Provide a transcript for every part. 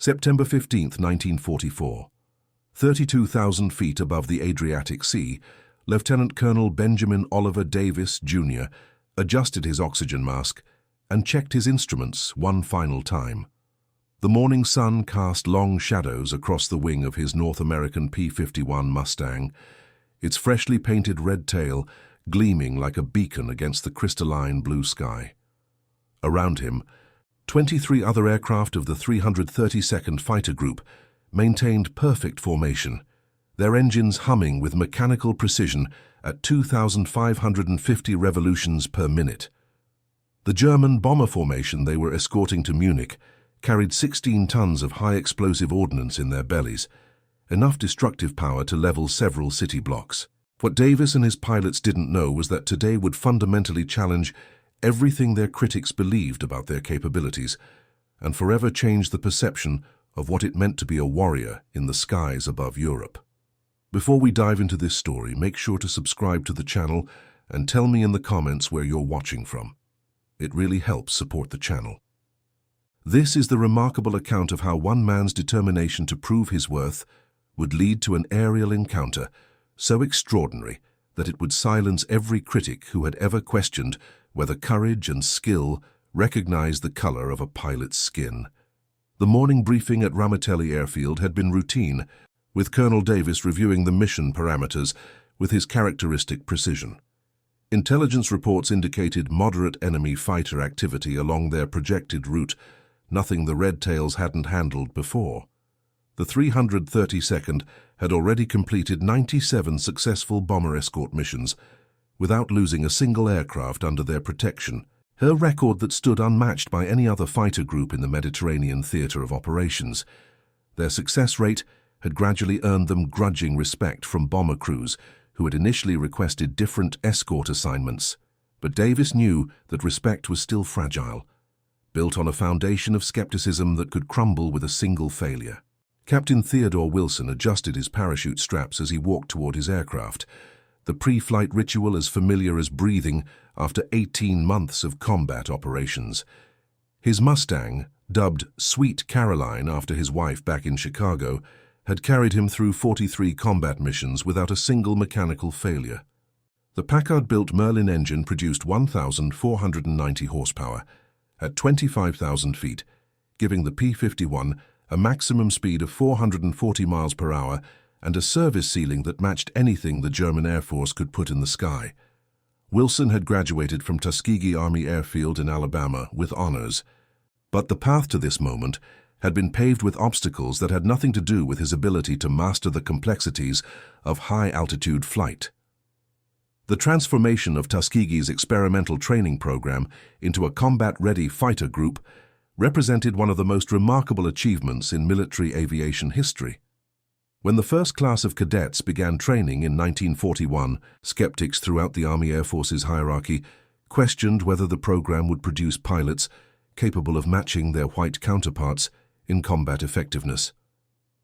September 15, 1944. 32,000 feet above the Adriatic Sea, Lieutenant Colonel Benjamin Oliver Davis, Jr. adjusted his oxygen mask and checked his instruments one final time. The morning sun cast long shadows across the wing of his North American P-51 Mustang, its freshly painted red tail gleaming like a beacon against the crystalline blue sky. Around him, 23 other aircraft of the 332nd Fighter Group maintained perfect formation, their engines humming with mechanical precision at 2,550 revolutions per minute. The German bomber formation they were escorting to Munich carried 16 tons of high-explosive ordnance in their bellies, enough destructive power to level several city blocks. What Davis and his pilots didn't know was that today would fundamentally challenge everything their critics believed about their capabilities, and forever change the perception of what it meant to be a warrior in the skies above Europe. Before we dive into this story, make sure to subscribe to the channel and tell me in the comments where you're watching from. It really helps support the channel. This is the remarkable account of how one man's determination to prove his worth would lead to an aerial encounter so extraordinary that it would silence every critic who had ever questioned whether courage and skill recognized the color of a pilot's skin. The morning briefing at Ramitelli Airfield had been routine, with Colonel Davis reviewing the mission parameters with his characteristic precision. Intelligence reports indicated moderate enemy fighter activity along their projected route, nothing the Red Tails hadn't handled before. The 332nd had already completed 97 successful bomber escort missions, without losing a single aircraft under their protection, her record that stood unmatched by any other fighter group in the Mediterranean theater of operations. Their success rate had gradually earned them grudging respect from bomber crews who had initially requested different escort assignments. But Davis knew that respect was still fragile, built on a foundation of skepticism that could crumble with a single failure. Captain Theodore Wilson adjusted his parachute straps as he walked toward his aircraft, the pre-flight ritual as familiar as breathing after 18 months of combat operations. His Mustang, dubbed Sweet Caroline after his wife back in Chicago, had carried him through 43 combat missions without a single mechanical failure. The Packard-built Merlin engine produced 1,490 horsepower at 25,000 feet, giving the P-51 a maximum speed of 440 miles per hour and a service ceiling that matched anything the German Air Force could put in the sky. Wilson had graduated from Tuskegee Army Airfield in Alabama with honors, but the path to this moment had been paved with obstacles that had nothing to do with his ability to master the complexities of high-altitude flight. The transformation of Tuskegee's experimental training program into a combat-ready fighter group represented one of the most remarkable achievements in military aviation history. When the first class of cadets began training in 1941, skeptics throughout the Army Air Force's hierarchy questioned whether the program would produce pilots capable of matching their white counterparts in combat effectiveness.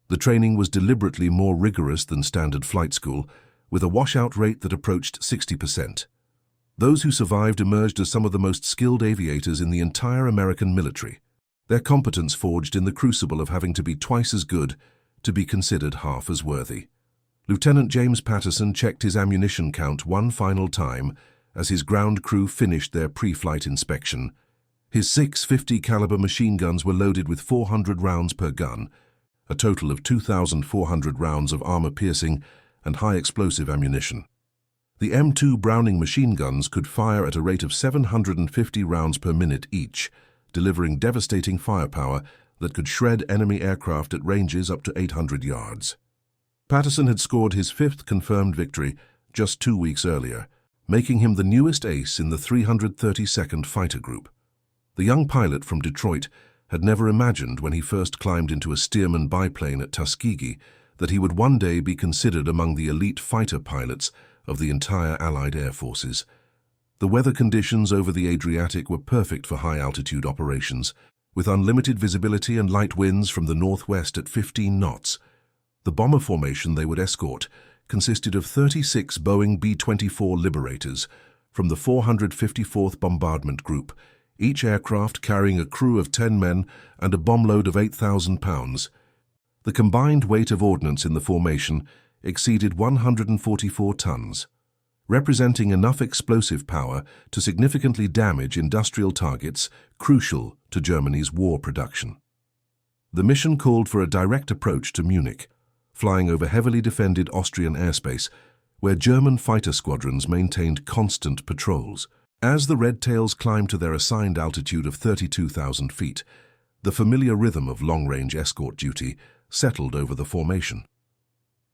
The training was deliberately more rigorous than standard flight school, with a washout rate that approached 60%. Those who survived emerged as some of the most skilled aviators in the entire American military, their competence forged in the crucible of having to be twice as good to be considered half as worthy. Lieutenant James Patterson checked his ammunition count one final time as his ground crew finished their pre-flight inspection. His 650 caliber machine guns were loaded with 400 rounds per gun, a total of 2,400 rounds of armor-piercing and high-explosive ammunition. The M2 Browning machine guns could fire at a rate of 750 rounds per minute each, delivering devastating firepower that could shred enemy aircraft at ranges up to 800 yards. Patterson had scored his 5th confirmed victory just 2 weeks earlier, making him the newest ace in the 332nd Fighter Group. The young pilot from Detroit had never imagined when he first climbed into a Stearman biplane at Tuskegee that he would one day be considered among the elite fighter pilots of the entire Allied Air Forces. The weather conditions over the Adriatic were perfect for high-altitude operations, with unlimited visibility and light winds from the northwest at 15 knots. The bomber formation they would escort consisted of 36 Boeing B-24 Liberators from the 454th Bombardment Group, each aircraft carrying a crew of 10 men and a bomb load of 8,000 pounds. The combined weight of ordnance in the formation exceeded 144 tons, representing enough explosive power to significantly damage industrial targets crucial to Germany's war production. The mission called for a direct approach to Munich, flying over heavily defended Austrian airspace, where German fighter squadrons maintained constant patrols. As the Red Tails climbed to their assigned altitude of 32,000 feet, the familiar rhythm of long-range escort duty settled over the formation.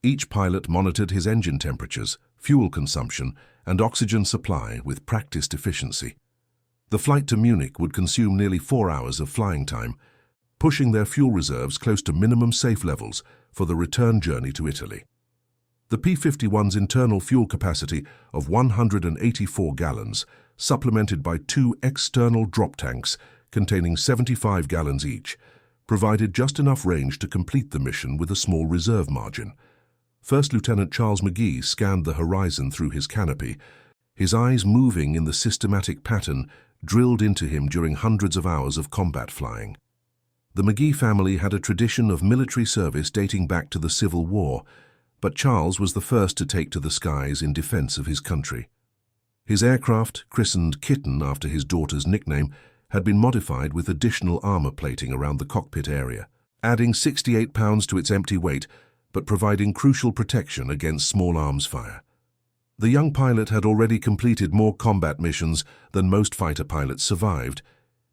Each pilot monitored his engine temperatures, fuel consumption, and oxygen supply with practiced efficiency. The flight to Munich would consume nearly 4 hours of flying time, pushing their fuel reserves close to minimum safe levels for the return journey to Italy. The P-51's internal fuel capacity of 184 gallons, supplemented by 2 external drop tanks containing 75 gallons each, provided just enough range to complete the mission with a small reserve margin. First Lieutenant Charles McGee scanned the horizon through his canopy, his eyes moving in the systematic pattern drilled into him during hundreds of hours of combat flying. The McGee family had a tradition of military service dating back to the Civil War, but Charles was the first to take to the skies in defense of his country. His aircraft, christened Kitten after his daughter's nickname, had been modified with additional armor plating around the cockpit area, adding 68 pounds to its empty weight, but providing crucial protection against small arms fire. The young pilot had already completed more combat missions than most fighter pilots survived,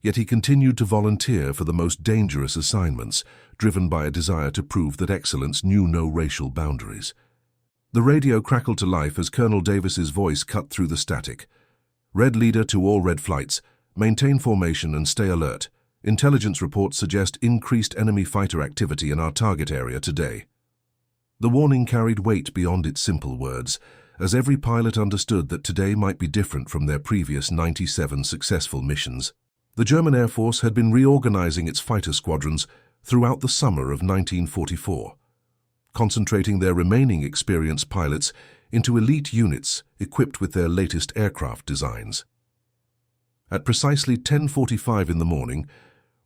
yet he continued to volunteer for the most dangerous assignments, driven by a desire to prove that excellence knew no racial boundaries. The radio crackled to life as Colonel Davis's voice cut through the static. Red leader to all red flights, maintain formation and stay alert. Intelligence reports suggest increased enemy fighter activity in our target area today. The warning carried weight beyond its simple words, as every pilot understood that today might be different from their previous 97 successful missions. The German Air Force had been reorganizing its fighter squadrons throughout the summer of 1944, concentrating their remaining experienced pilots into elite units equipped with their latest aircraft designs. At precisely 10:45 in the morning,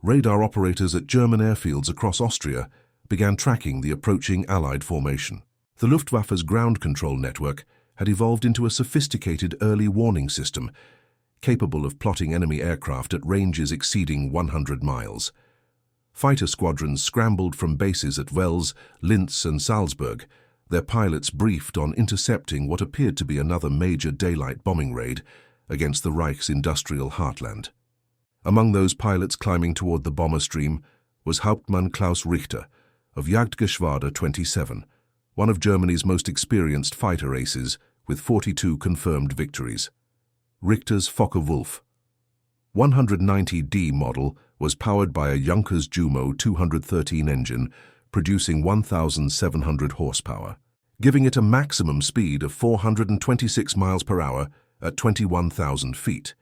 radar operators at German airfields across Austria began tracking the approaching Allied formation. The Luftwaffe's ground control network had evolved into a sophisticated early warning system, capable of plotting enemy aircraft at ranges exceeding 100 miles. Fighter squadrons scrambled from bases at Wels, Linz and Salzburg, their pilots briefed on intercepting what appeared to be another major daylight bombing raid against the Reich's industrial heartland. Among those pilots climbing toward the bomber stream was Hauptmann Klaus Richter of Jagdgeschwader 27, one of Germany's most experienced fighter aces with 42 confirmed victories. Richter's Focke-Wulf 190D model was powered by a Junkers Jumo 213 engine, producing 1,700 horsepower, giving it a maximum speed of 426 miles per hour at 21,000 feet.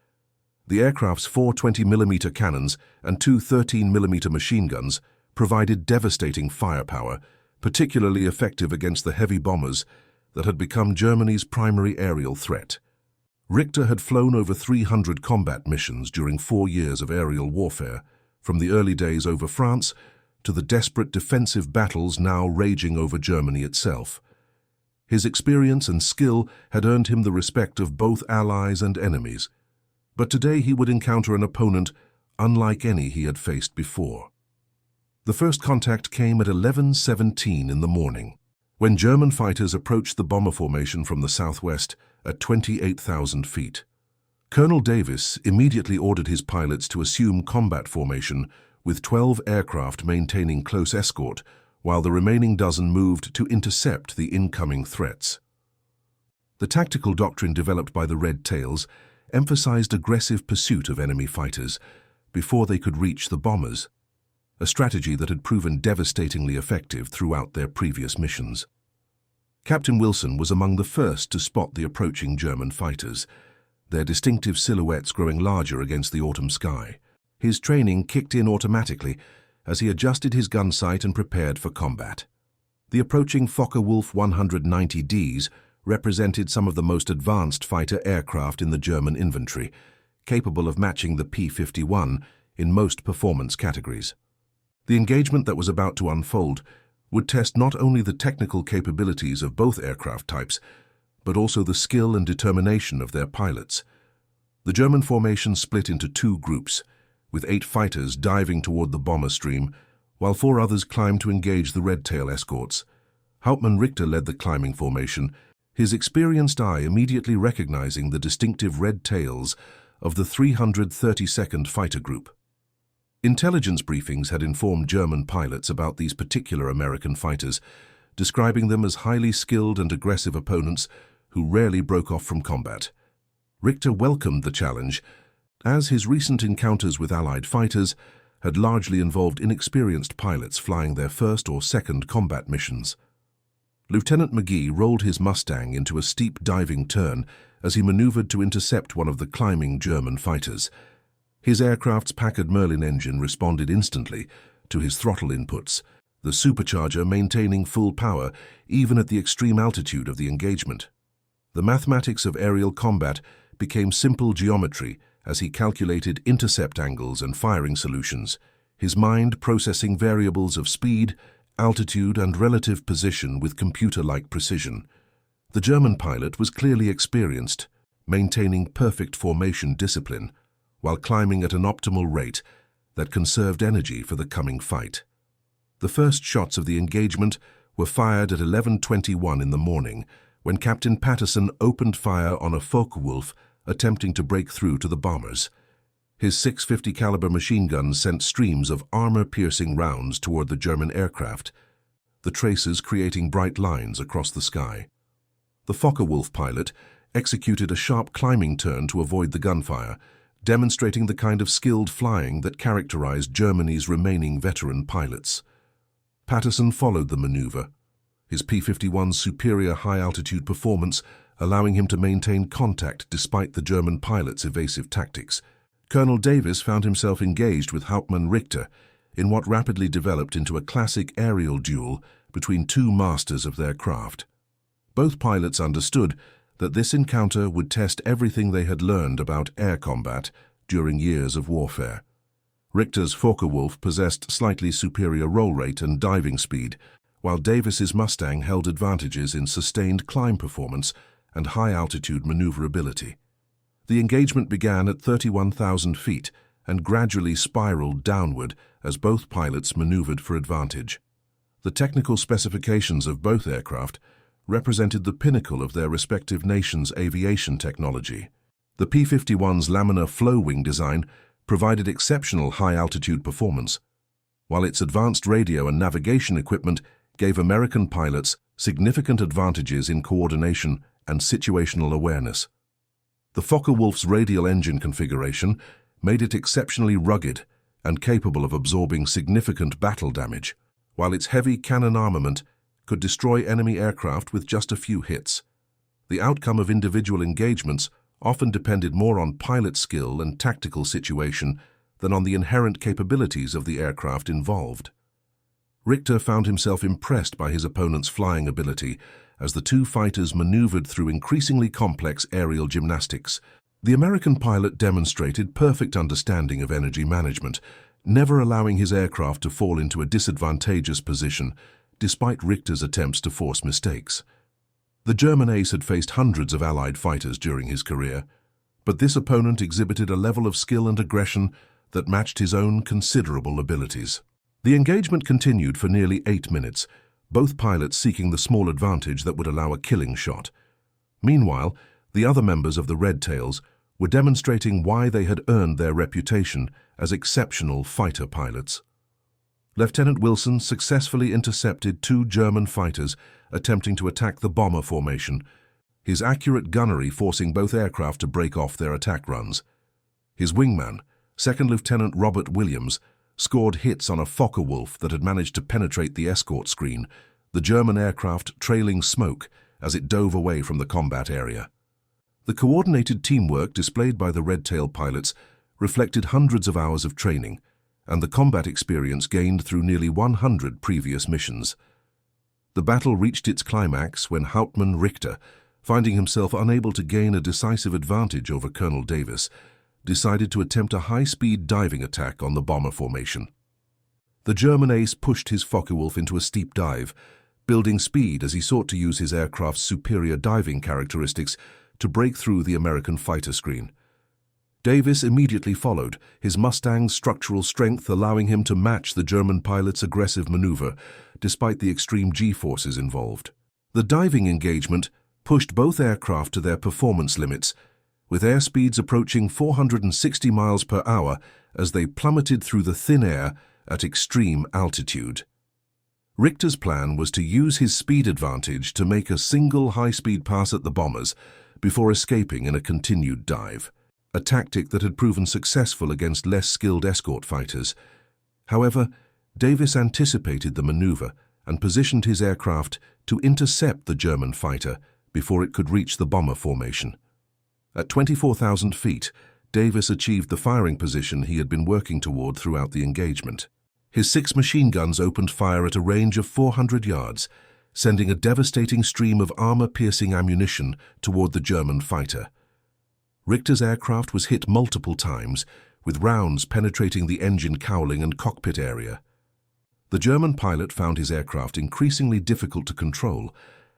The aircraft's 4 20mm cannons and 2 13mm machine guns provided devastating firepower, particularly effective against the heavy bombers that had become Germany's primary aerial threat. Richter had flown over 300 combat missions during 4 years of aerial warfare, from the early days over France to the desperate defensive battles now raging over Germany itself. His experience and skill had earned him the respect of both allies and enemies, but today he would encounter an opponent unlike any he had faced before. The first contact came at 11:17 in the morning, when German fighters approached the bomber formation from the southwest at 28,000 feet. Colonel Davis immediately ordered his pilots to assume combat formation, with 12 aircraft maintaining close escort, while the remaining dozen moved to intercept the incoming threats. The tactical doctrine developed by the Red Tails emphasized aggressive pursuit of enemy fighters before they could reach the bombers, a strategy that had proven devastatingly effective throughout their previous missions. Captain Wilson was among the first to spot the approaching German fighters, their distinctive silhouettes growing larger against the autumn sky. His training kicked in automatically as he adjusted his gun sight and prepared for combat. The approaching Focke-Wulf 190Ds represented some of the most advanced fighter aircraft in the German inventory, capable of matching the P-51 in most performance categories. The engagement that was about to unfold would test not only the technical capabilities of both aircraft types, but also the skill and determination of their pilots. The German formation split into two groups, with 8 fighters diving toward the bomber stream, while 4 others climbed to engage the red tail escorts. Hauptmann Richter led the climbing formation, his experienced eye immediately recognizing the distinctive red tails of the 332nd Fighter Group. Intelligence briefings had informed German pilots about these particular American fighters, describing them as highly skilled and aggressive opponents who rarely broke off from combat. Richter welcomed the challenge, as his recent encounters with Allied fighters had largely involved inexperienced pilots flying their first or second combat missions. Lieutenant McGee rolled his Mustang into a steep diving turn as he maneuvered to intercept one of the climbing German fighters. His aircraft's Packard Merlin engine responded instantly to his throttle inputs, the supercharger maintaining full power even at the extreme altitude of the engagement. The mathematics of aerial combat became simple geometry as he calculated intercept angles and firing solutions, his mind processing variables of speed, altitude, and relative position with computer-like precision. The German pilot was clearly experienced, maintaining perfect formation discipline, while climbing at an optimal rate that conserved energy for the coming fight. The first shots of the engagement were fired at 11:21 in the morning, when Captain Patterson opened fire on a Focke-Wulf attempting to break through to the bombers. His 650 caliber machine guns sent streams of armor-piercing rounds toward the German aircraft, the traces creating bright lines across the sky. The Focke-Wulf pilot executed a sharp climbing turn to avoid the gunfire, demonstrating the kind of skilled flying that characterized Germany's remaining veteran pilots. Patterson followed the maneuver, his P-51's superior high-altitude performance allowing him to maintain contact despite the German pilot's evasive tactics. Colonel Davis found himself engaged with Hauptmann Richter in what rapidly developed into a classic aerial duel between two masters of their craft. Both pilots understood that this encounter would test everything they had learned about air combat during years of warfare. Richter's Focke-Wulf possessed slightly superior roll rate and diving speed, while Davis's Mustang held advantages in sustained climb performance and high-altitude maneuverability. The engagement began at 31,000 feet and gradually spiraled downward as both pilots maneuvered for advantage. The technical specifications of both aircraft represented the pinnacle of their respective nations' aviation technology. The P-51's laminar flow wing design provided exceptional high-altitude performance, while its advanced radio and navigation equipment gave American pilots significant advantages in coordination and situational awareness. The Focke-Wulf's radial engine configuration made it exceptionally rugged and capable of absorbing significant battle damage, while its heavy cannon armament could destroy enemy aircraft with just a few hits. The outcome of individual engagements often depended more on pilot skill and tactical situation than on the inherent capabilities of the aircraft involved. Richter found himself impressed by his opponent's flying ability as the two fighters maneuvered through increasingly complex aerial gymnastics. The American pilot demonstrated perfect understanding of energy management, never allowing his aircraft to fall into a disadvantageous position despite Richter's attempts to force mistakes. The German ace had faced hundreds of Allied fighters during his career, but this opponent exhibited a level of skill and aggression that matched his own considerable abilities. The engagement continued for nearly 8 minutes, both pilots seeking the small advantage that would allow a killing shot. Meanwhile, the other members of the Red Tails were demonstrating why they had earned their reputation as exceptional fighter pilots. Lieutenant Wilson successfully intercepted 2 German fighters attempting to attack the bomber formation, his accurate gunnery forcing both aircraft to break off their attack runs. His wingman, Second Lieutenant Robert Williams, scored hits on a Focke-Wulf that had managed to penetrate the escort screen, the German aircraft trailing smoke as it dove away from the combat area. The coordinated teamwork displayed by the Red Tail pilots reflected hundreds of hours of training and the combat experience gained through nearly 100 previous missions. The battle reached its climax when Hauptmann Richter, finding himself unable to gain a decisive advantage over Colonel Davis, decided to attempt a high-speed diving attack on the bomber formation. The German ace pushed his Focke-Wulf into a steep dive, building speed as he sought to use his aircraft's superior diving characteristics to break through the American fighter screen. Davis immediately followed, his Mustang's structural strength allowing him to match the German pilot's aggressive maneuver, despite the extreme G-forces involved. The diving engagement pushed both aircraft to their performance limits, with airspeeds approaching 460 miles per hour as they plummeted through the thin air at extreme altitude. Richter's plan was to use his speed advantage to make a single high-speed pass at the bombers before escaping in a continued dive, a tactic that had proven successful against less skilled escort fighters. However, Davis anticipated the maneuver and positioned his aircraft to intercept the German fighter before it could reach the bomber formation. At 24,000 feet, Davis achieved the firing position he had been working toward throughout the engagement. His 6 machine guns opened fire at a range of 400 yards, sending a devastating stream of armor-piercing ammunition toward the German fighter. Richter's aircraft was hit multiple times, with rounds penetrating the engine cowling and cockpit area. The German pilot found his aircraft increasingly difficult to control,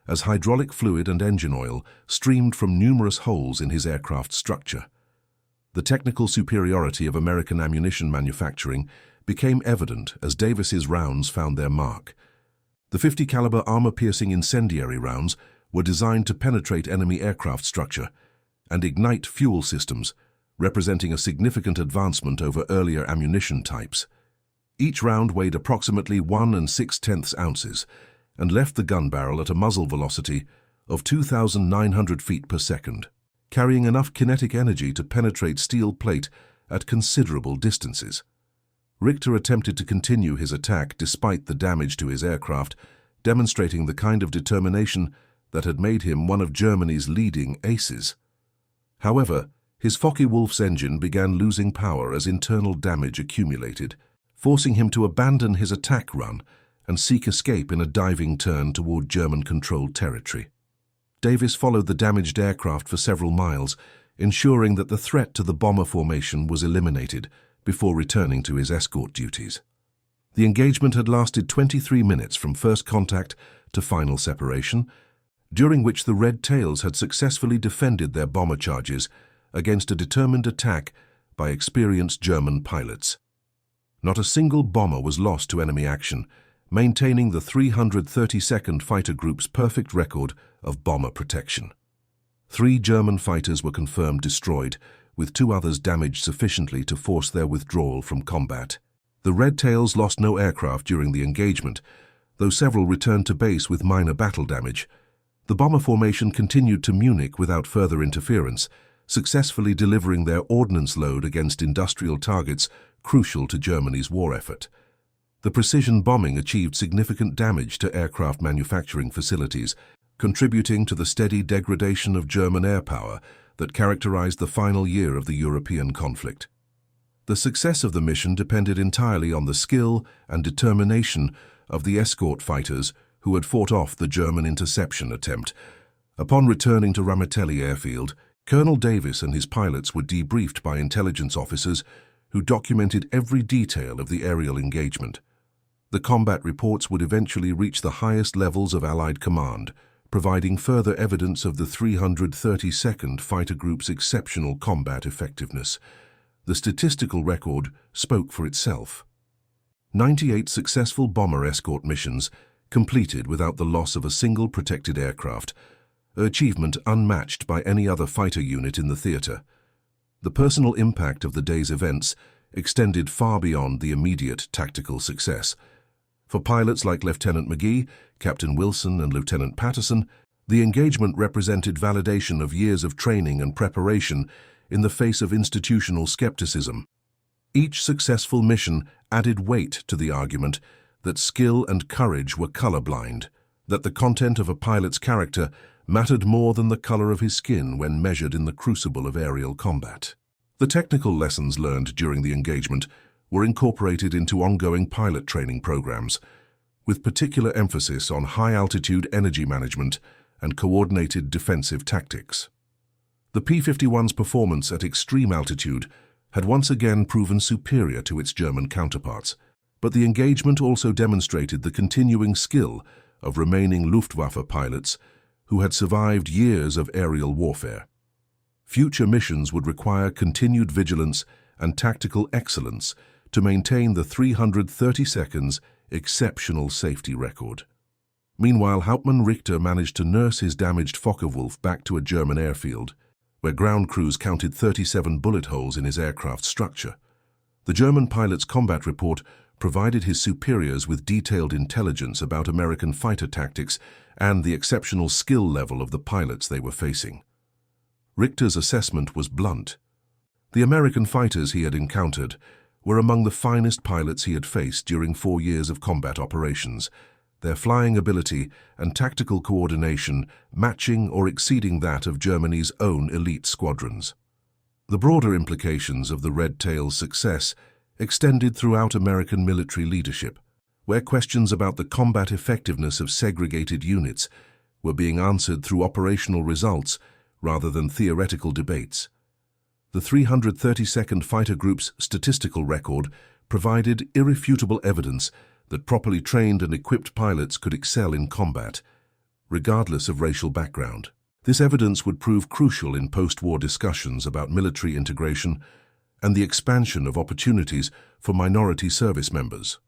as hydraulic fluid and engine oil streamed from numerous holes in his aircraft's structure. The technical superiority of American ammunition manufacturing became evident as Davis's rounds found their mark. The 50 caliber armor-piercing incendiary rounds were designed to penetrate enemy aircraft structure and ignite fuel systems, representing a significant advancement over earlier ammunition types. Each round weighed approximately 1 6/10 ounces and left the gun barrel at a muzzle velocity of 2,900 feet per second, carrying enough kinetic energy to penetrate steel plate at considerable distances. Richter attempted to continue his attack despite the damage to his aircraft, demonstrating the kind of determination that had made him one of Germany's leading aces. However, his Focke-Wulf's engine began losing power as internal damage accumulated, forcing him to abandon his attack run and seek escape in a diving turn toward German-controlled territory. Davis followed the damaged aircraft for several miles, ensuring that the threat to the bomber formation was eliminated before returning to his escort duties. The engagement had lasted 23 minutes from first contact to final separation, during which the Red Tails had successfully defended their bomber charges against a determined attack by experienced German pilots. Not a single bomber was lost to enemy action, maintaining the 332nd Fighter Group's perfect record of bomber protection. 3 German fighters were confirmed destroyed, with 2 others damaged sufficiently to force their withdrawal from combat. The Red Tails lost no aircraft during the engagement, though several returned to base with minor battle damage. The bomber formation continued to Munich without further interference, successfully delivering their ordnance load against industrial targets crucial to Germany's war effort. The precision bombing achieved significant damage to aircraft manufacturing facilities, contributing to the steady degradation of German air power that characterized the final year of the European conflict. The success of the mission depended entirely on the skill and determination of the escort fighters who had fought off the German interception attempt. Upon returning to Ramitelli Airfield, Colonel Davis and his pilots were debriefed by intelligence officers who documented every detail of the aerial engagement. The combat reports would eventually reach the highest levels of Allied command, providing further evidence of the 332nd Fighter Group's exceptional combat effectiveness. The statistical record spoke for itself. 98 successful bomber escort missions completed without the loss of a single protected aircraft, an achievement unmatched by any other fighter unit in the theater. The personal impact of the day's events extended far beyond the immediate tactical success. For pilots like Lieutenant McGee, Captain Wilson, and Lieutenant Patterson, the engagement represented validation of years of training and preparation in the face of institutional skepticism. Each successful mission added weight to the argument that skill and courage were colorblind, that the content of a pilot's character mattered more than the color of his skin when measured in the crucible of aerial combat. The technical lessons learned during the engagement were incorporated into ongoing pilot training programs, with particular emphasis on high-altitude energy management and coordinated defensive tactics. The P-51's performance at extreme altitude had once again proven superior to its German counterparts, but the engagement also demonstrated the continuing skill of remaining Luftwaffe pilots who had survived years of aerial warfare. Future missions would require continued vigilance and tactical excellence to maintain the 330 seconds exceptional safety record. Meanwhile, Hauptmann Richter managed to nurse his damaged Focke-Wulf back to a German airfield, where ground crews counted 37 bullet holes in his aircraft structure. The German pilot's combat report provided his superiors with detailed intelligence about American fighter tactics and the exceptional skill level of the pilots they were facing. Richter's assessment was blunt. The American fighters he had encountered were among the finest pilots he had faced during 4 years of combat operations, their flying ability and tactical coordination matching or exceeding that of Germany's own elite squadrons. The broader implications of the Red Tail's success extended throughout American military leadership, where questions about the combat effectiveness of segregated units were being answered through operational results rather than theoretical debates. The 332nd Fighter Group's statistical record provided irrefutable evidence that properly trained and equipped pilots could excel in combat, regardless of racial background. This evidence would prove crucial in post-war discussions about military integration and the expansion of opportunities for minority service members.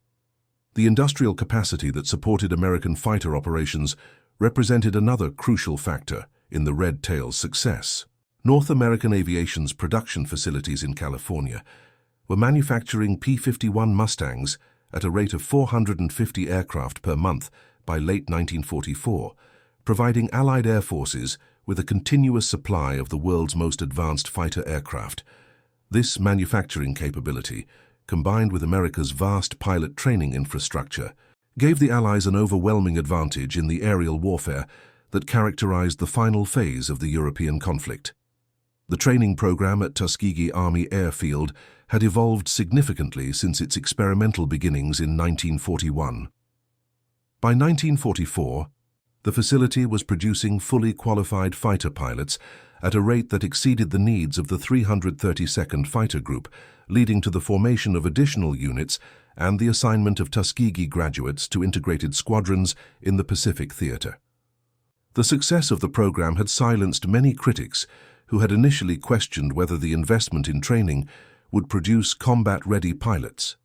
The industrial capacity that supported American fighter operations represented another crucial factor in the Red Tail's success. North American Aviation's production facilities in California were manufacturing P-51 Mustangs at a rate of 450 aircraft per month by late 1944, providing Allied air forces with a continuous supply of the world's most advanced fighter aircraft. This manufacturing capability, combined with America's vast pilot training infrastructure, gave the Allies an overwhelming advantage in the aerial warfare that characterized the final phase of the European conflict. The training program at Tuskegee Army Airfield had evolved significantly since its experimental beginnings in 1941. By 1944, the facility was producing fully qualified fighter pilots at a rate that exceeded the needs of the 332nd Fighter Group, leading to the formation of additional units and the assignment of Tuskegee graduates to integrated squadrons in the Pacific Theater. The success of the program had silenced many critics who had initially questioned whether the investment in training would produce combat-ready pilots.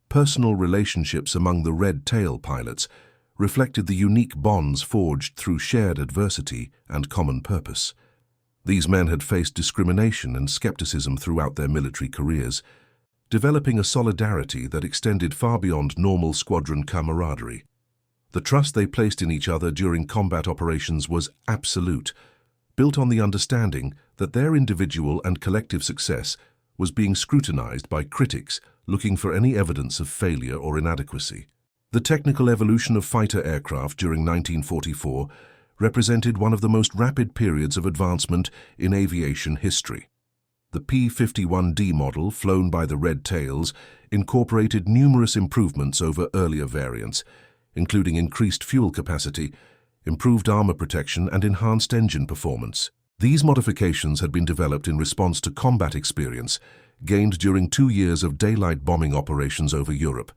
Personal relationships among the Red Tail pilots reflected the unique bonds forged through shared adversity and common purpose. These men had faced discrimination and skepticism throughout their military careers, developing a solidarity that extended far beyond normal squadron camaraderie. The trust they placed in each other during combat operations was absolute, built on the understanding that their individual and collective success was being scrutinized by critics looking for any evidence of failure or inadequacy. The technical evolution of fighter aircraft during 1944 represented one of the most rapid periods of advancement in aviation history. The P-51D model, flown by the Red Tails, incorporated numerous improvements over earlier variants, including increased fuel capacity, improved armor protection, and enhanced engine performance. These modifications had been developed in response to combat experience gained during 2 years of daylight bombing operations over Europe,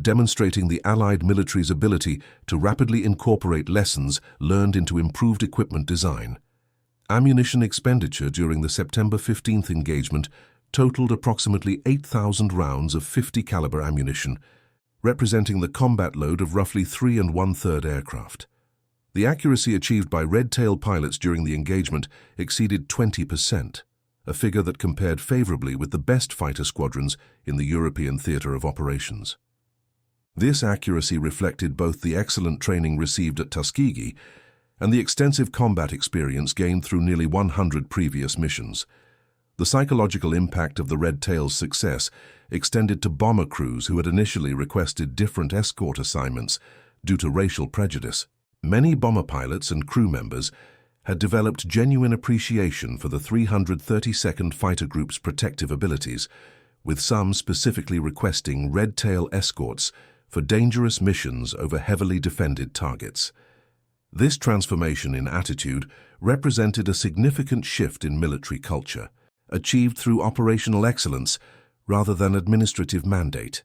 demonstrating the Allied military's ability to rapidly incorporate lessons learned into improved equipment design. Ammunition expenditure during the September 15th engagement totaled approximately 8,000 rounds of 50 caliber ammunition, representing the combat load of roughly 3 1/3 aircraft. The accuracy achieved by Red Tail pilots during the engagement exceeded 20%, a figure that compared favorably with the best fighter squadrons in the European theater of operations. This accuracy reflected both the excellent training received at Tuskegee and the extensive combat experience gained through nearly 100 previous missions. The psychological impact of the Red Tail's success extended to bomber crews who had initially requested different escort assignments due to racial prejudice. Many bomber pilots and crew members had developed genuine appreciation for the 332nd Fighter Group's protective abilities, with some specifically requesting Red Tail escorts for dangerous missions over heavily defended targets. This transformation in attitude represented a significant shift in military culture, achieved through operational excellence rather than administrative mandate.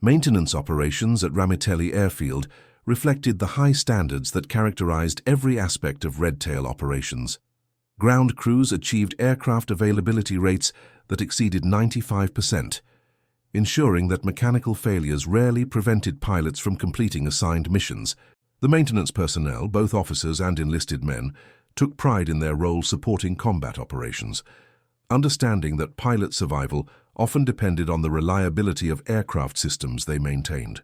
Maintenance operations at Ramitelli Airfield reflected the high standards that characterized every aspect of Red Tail operations. Ground crews achieved aircraft availability rates that exceeded 95%, ensuring that mechanical failures rarely prevented pilots from completing assigned missions. The maintenance personnel, both officers and enlisted men, took pride in their role supporting combat operations, understanding that pilot survival often depended on the reliability of aircraft systems they maintained.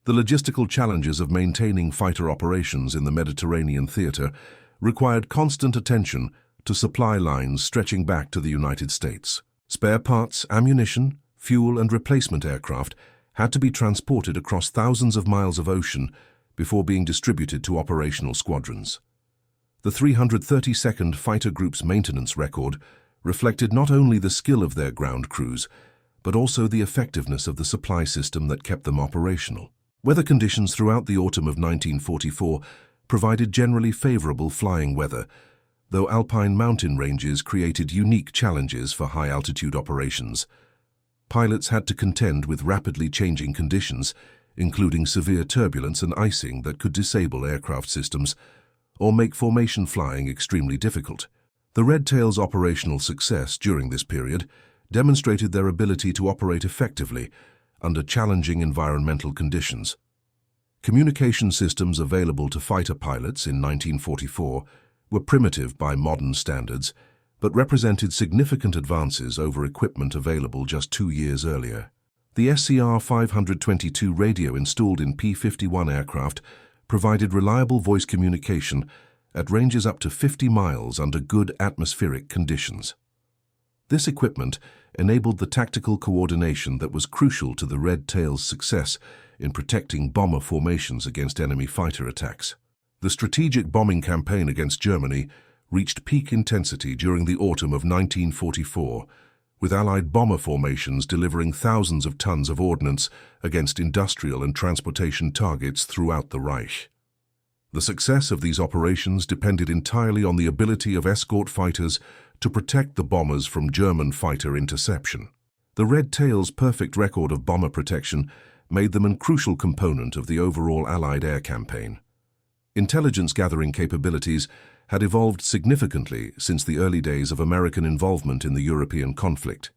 The logistical challenges of maintaining fighter operations in the Mediterranean theater required constant attention to supply lines stretching back to the United States. Spare parts, ammunition, fuel and replacement aircraft had to be transported across thousands of miles of ocean before being distributed to operational squadrons. The 332nd Fighter Group's maintenance record reflected not only the skill of their ground crews, but also the effectiveness of the supply system that kept them operational. Weather conditions throughout the autumn of 1944 provided generally favorable flying weather, though alpine mountain ranges created unique challenges for high-altitude operations. Pilots had to contend with rapidly changing conditions, including severe turbulence and icing that could disable aircraft systems or make formation flying extremely difficult. The Red Tail's operational success during this period demonstrated their ability to operate effectively under challenging environmental conditions. Communication systems available to fighter pilots in 1944 were primitive by modern standards, but represented significant advances over equipment available just 2 years earlier. The SCR 522 radio installed in P-51 aircraft provided reliable voice communication at ranges up to 50 miles under good atmospheric conditions. This equipment enabled the tactical coordination that was crucial to the Red Tail's success in protecting bomber formations against enemy fighter attacks. The strategic bombing campaign against Germany reached peak intensity during the autumn of 1944, with Allied bomber formations delivering thousands of tons of ordnance against industrial and transportation targets throughout the Reich. The success of these operations depended entirely on the ability of escort fighters to protect the bombers from German fighter interception. The Red Tail's perfect record of bomber protection made them a crucial component of the overall Allied air campaign. Intelligence-gathering capabilities had evolved significantly since the early days of American involvement in the European conflict.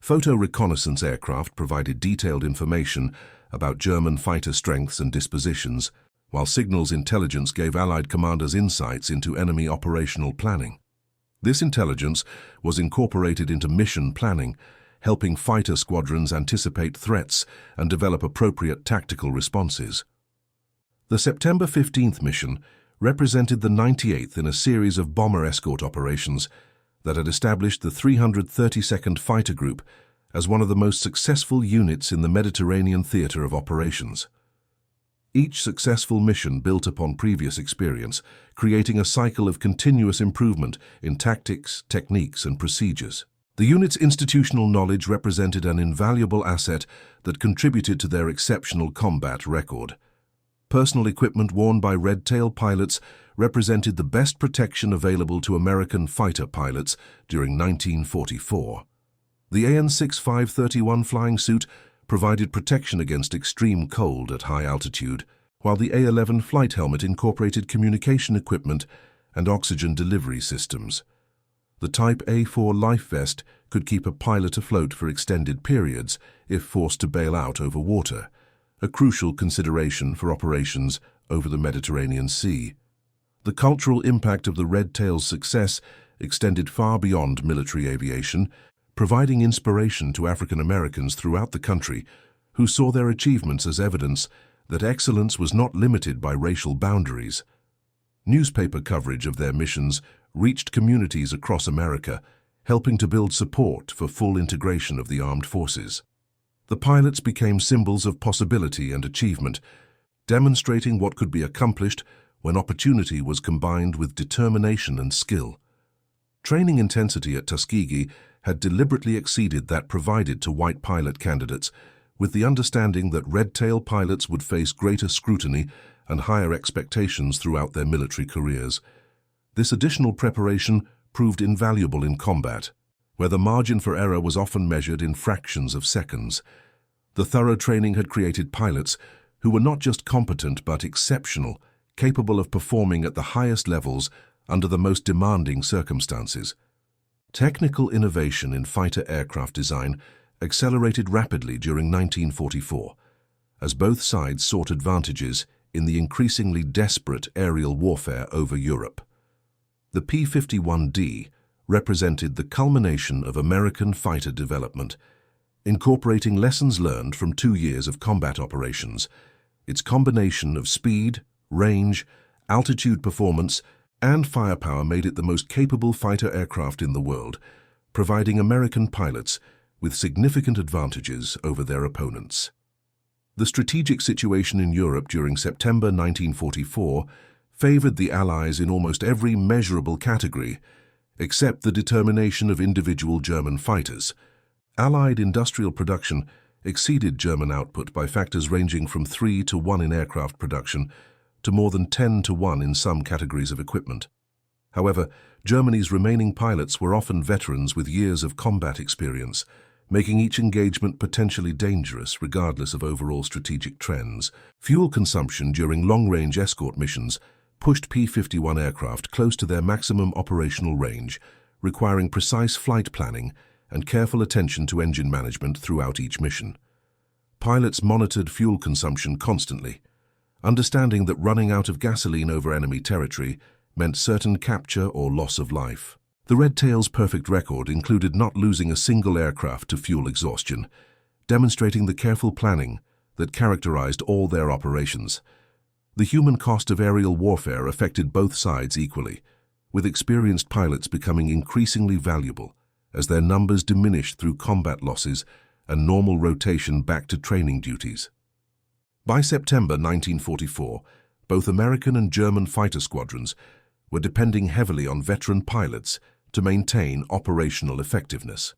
Photo reconnaissance aircraft provided detailed information about German fighter strengths and dispositions, while signals intelligence gave Allied commanders insights into enemy operational planning. This intelligence was incorporated into mission planning, helping fighter squadrons anticipate threats and develop appropriate tactical responses. The September 15th mission represented the 98th in a series of bomber escort operations that had established the 332nd Fighter Group as one of the most successful units in the Mediterranean theater of operations. Each successful mission built upon previous experience, creating a cycle of continuous improvement in tactics, techniques, and procedures. The unit's institutional knowledge represented an invaluable asset that contributed to their exceptional combat record. Personal equipment worn by Red Tail pilots represented the best protection available to American fighter pilots during 1944. The AN-6 531 flying suit provided protection against extreme cold at high altitude, while the A-11 flight helmet incorporated communication equipment and oxygen delivery systems. The Type A4 life vest could keep a pilot afloat for extended periods if forced to bail out over water, a crucial consideration for operations over the Mediterranean Sea. The cultural impact of the Red Tail's success extended far beyond military aviation, providing inspiration to African Americans throughout the country who saw their achievements as evidence that excellence was not limited by racial boundaries. Newspaper coverage of their missions reached communities across America, helping to build support for full integration of the armed forces. The pilots became symbols of possibility and achievement, demonstrating what could be accomplished when opportunity was combined with determination and skill. Training intensity at Tuskegee had deliberately exceeded that provided to white pilot candidates, with the understanding that Red Tail pilots would face greater scrutiny and higher expectations throughout their military careers. This additional preparation proved invaluable in combat, where the margin for error was often measured in fractions of seconds. The thorough training had created pilots who were not just competent but exceptional, capable of performing at the highest levels under the most demanding circumstances. Technical innovation in fighter aircraft design accelerated rapidly during 1944, as both sides sought advantages in the increasingly desperate aerial warfare over Europe. The P-51D represented the culmination of American fighter development, incorporating lessons learned from 2 years of combat operations. Its combination of speed, range, altitude performance, and firepower made it the most capable fighter aircraft in the world, providing American pilots with significant advantages over their opponents. The strategic situation in Europe during September 1944 favored the Allies in almost every measurable category, except the determination of individual German fighters. Allied industrial production exceeded German output by factors ranging from 3 to 1 in aircraft production to more than 10 to 1 in some categories of equipment. However, Germany's remaining pilots were often veterans with years of combat experience, making each engagement potentially dangerous regardless of overall strategic trends. Fuel consumption during long-range escort missions pushed P-51 aircraft close to their maximum operational range, requiring precise flight planning and careful attention to engine management throughout each mission. Pilots monitored fuel consumption constantly, understanding that running out of gasoline over enemy territory meant certain capture or loss of life. The Red Tail's perfect record included not losing a single aircraft to fuel exhaustion, demonstrating the careful planning that characterized all their operations. The human cost of aerial warfare affected both sides equally, with experienced pilots becoming increasingly valuable as their numbers diminished through combat losses and normal rotation back to training duties. By September 1944, both American and German fighter squadrons were depending heavily on veteran pilots to maintain operational effectiveness.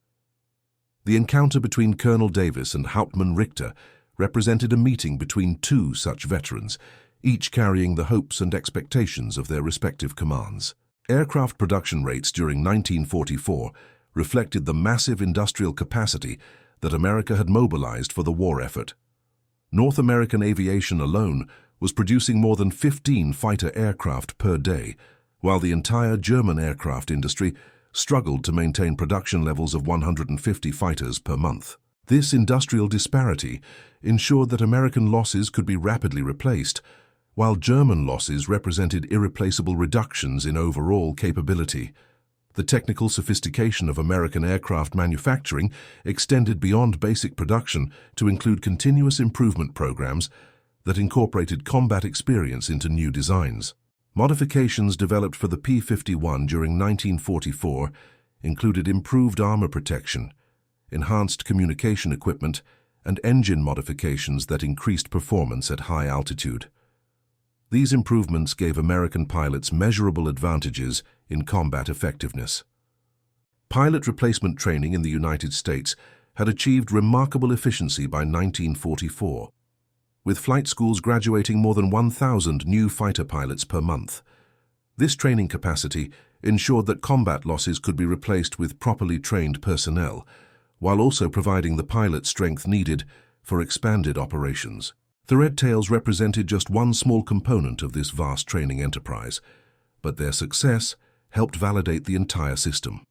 The encounter between Colonel Davis and Hauptmann Richter represented a meeting between two such veterans, each carrying the hopes and expectations of their respective commands. Aircraft production rates during 1944 reflected the massive industrial capacity that America had mobilized for the war effort. North American aviation alone was producing more than 15 fighter aircraft per day, while the entire German aircraft industry struggled to maintain production levels of 150 fighters per month. This industrial disparity ensured that American losses could be rapidly replaced, while German losses represented irreplaceable reductions in overall capability. The technical sophistication of American aircraft manufacturing extended beyond basic production to include continuous improvement programs that incorporated combat experience into new designs. Modifications developed for the P-51 during 1944 included improved armor protection, enhanced communication equipment, and engine modifications that increased performance at high altitude. These improvements gave American pilots measurable advantages in combat effectiveness. Pilot replacement training in the United States had achieved remarkable efficiency by 1944, with flight schools graduating more than 1,000 new fighter pilots per month. This training capacity ensured that combat losses could be replaced with properly trained personnel, while also providing the pilot strength needed for expanded operations. The Red Tails represented just one small component of this vast training enterprise, but their success helped validate the entire system.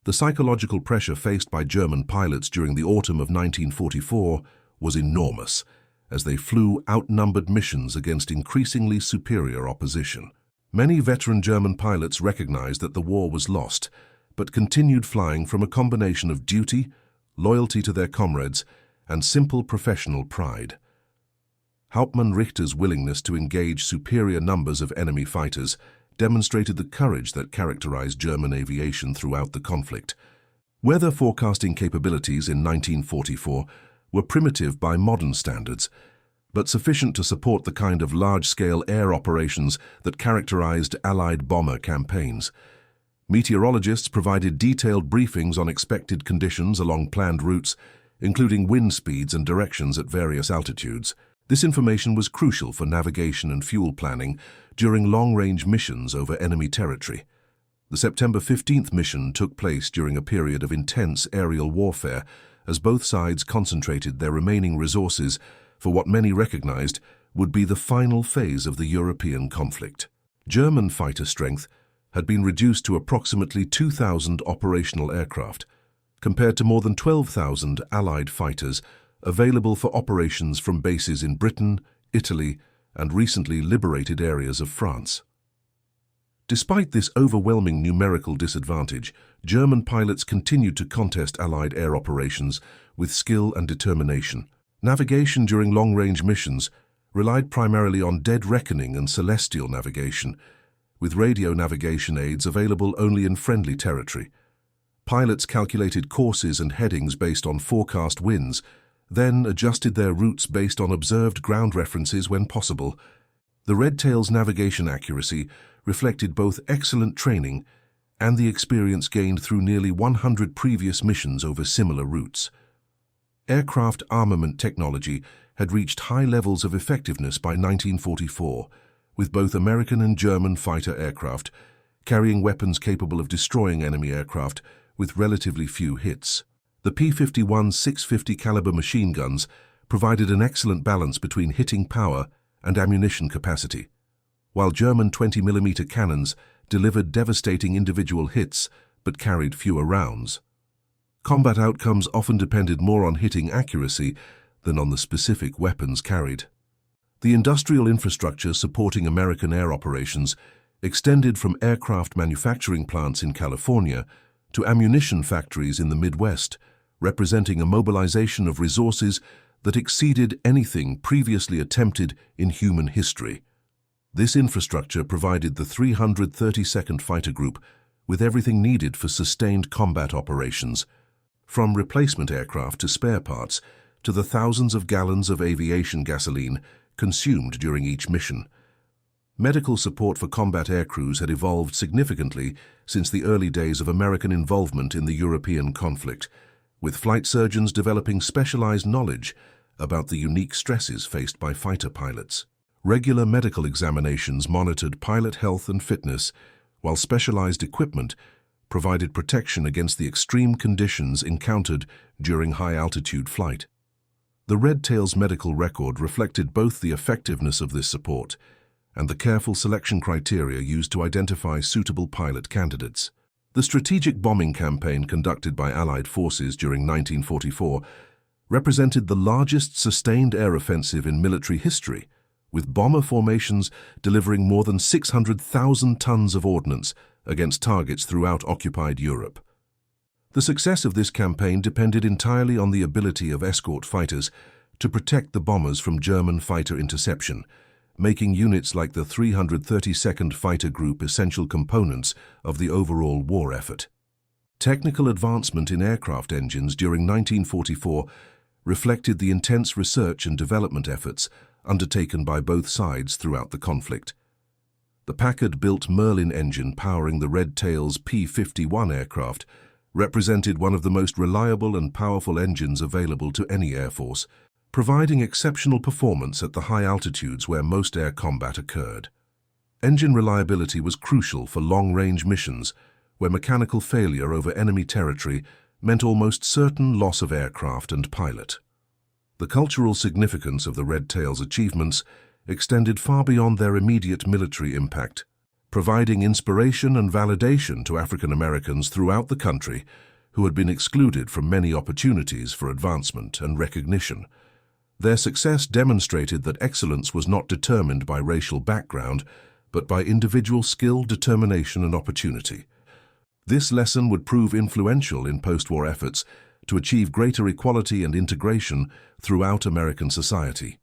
The psychological pressure faced by German pilots during the autumn of 1944 was enormous, as they flew outnumbered missions against increasingly superior opposition. Many veteran German pilots recognized that the war was lost, but continued flying from a combination of duty, loyalty to their comrades, and simple professional pride. Hauptmann Richter's willingness to engage superior numbers of enemy fighters demonstrated the courage that characterized German aviation throughout the conflict. Weather forecasting capabilities in 1944 were primitive by modern standards, but sufficient to support the kind of large-scale air operations that characterized Allied bomber campaigns. Meteorologists provided detailed briefings on expected conditions along planned routes, including wind speeds and directions at various altitudes. This information was crucial for navigation and fuel planning during long-range missions over enemy territory. The September 15th mission took place during a period of intense aerial warfare as both sides concentrated their remaining resources for what many recognized would be the final phase of the European conflict. German fighter strength had been reduced to approximately 2,000 operational aircraft, compared to more than 12,000 Allied fighters available for operations from bases in Britain, Italy, and recently liberated areas of France. Despite this overwhelming numerical disadvantage, German pilots continued to contest Allied air operations with skill and determination. Navigation during long-range missions relied primarily on dead reckoning and celestial navigation, with radio navigation aids available only in friendly territory. Pilots calculated courses and headings based on forecast winds, then adjusted their routes based on observed ground references when possible. The Red Tail's navigation accuracy reflected both excellent training and the experience gained through nearly 100 previous missions over similar routes. Aircraft armament technology had reached high levels of effectiveness by 1944, with both American and German fighter aircraft carrying weapons capable of destroying enemy aircraft with relatively few hits. The P-51 650 caliber machine guns provided an excellent balance between hitting power and ammunition capacity, while German 20mm cannons delivered devastating individual hits but carried fewer rounds. Combat outcomes often depended more on hitting accuracy than on the specific weapons carried. The industrial infrastructure supporting American air operations extended from aircraft manufacturing plants in California to ammunition factories in the Midwest, representing a mobilization of resources that exceeded anything previously attempted in human history. This infrastructure provided the 332nd Fighter Group with everything needed for sustained combat operations, from replacement aircraft to spare parts, to the thousands of gallons of aviation gasoline consumed during each mission. Medical support for combat aircrews had evolved significantly since the early days of American involvement in the European conflict, with flight surgeons developing specialized knowledge about the unique stresses faced by fighter pilots. Regular medical examinations monitored pilot health and fitness, while specialized equipment provided protection against the extreme conditions encountered during high-altitude flight. The Red Tail's medical record reflected both the effectiveness of this support and the careful selection criteria used to identify suitable pilot candidates. The strategic bombing campaign conducted by Allied forces during 1944 represented the largest sustained air offensive in military history, with bomber formations delivering more than 600,000 tons of ordnance against targets throughout occupied Europe. The success of this campaign depended entirely on the ability of escort fighters to protect the bombers from German fighter interception, making units like the 332nd Fighter Group essential components of the overall war effort. Technical advancement in aircraft engines during 1944 reflected the intense research and development efforts undertaken by both sides throughout the conflict. The Packard-built Merlin engine powering the Red Tail's P-51 aircraft represented one of the most reliable and powerful engines available to any air force, providing exceptional performance at the high altitudes where most air combat occurred. Engine reliability was crucial for long-range missions, where mechanical failure over enemy territory meant almost certain loss of aircraft and pilot. The cultural significance of the Red Tail's achievements extended far beyond their immediate military impact, providing inspiration and validation to African Americans throughout the country who had been excluded from many opportunities for advancement and recognition. Their success demonstrated that excellence was not determined by racial background, but by individual skill, determination, and opportunity. This lesson would prove influential in post-war efforts to achieve greater equality and integration throughout American society.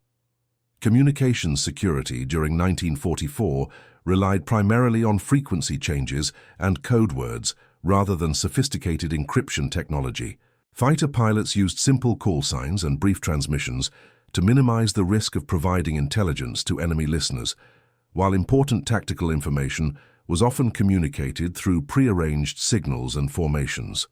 Communications security during 1944 relied primarily on frequency changes and code words rather than sophisticated encryption technology. Fighter pilots used simple call signs and brief transmissions to minimize the risk of providing intelligence to enemy listeners, while important tactical information was often communicated through prearranged signals and formations.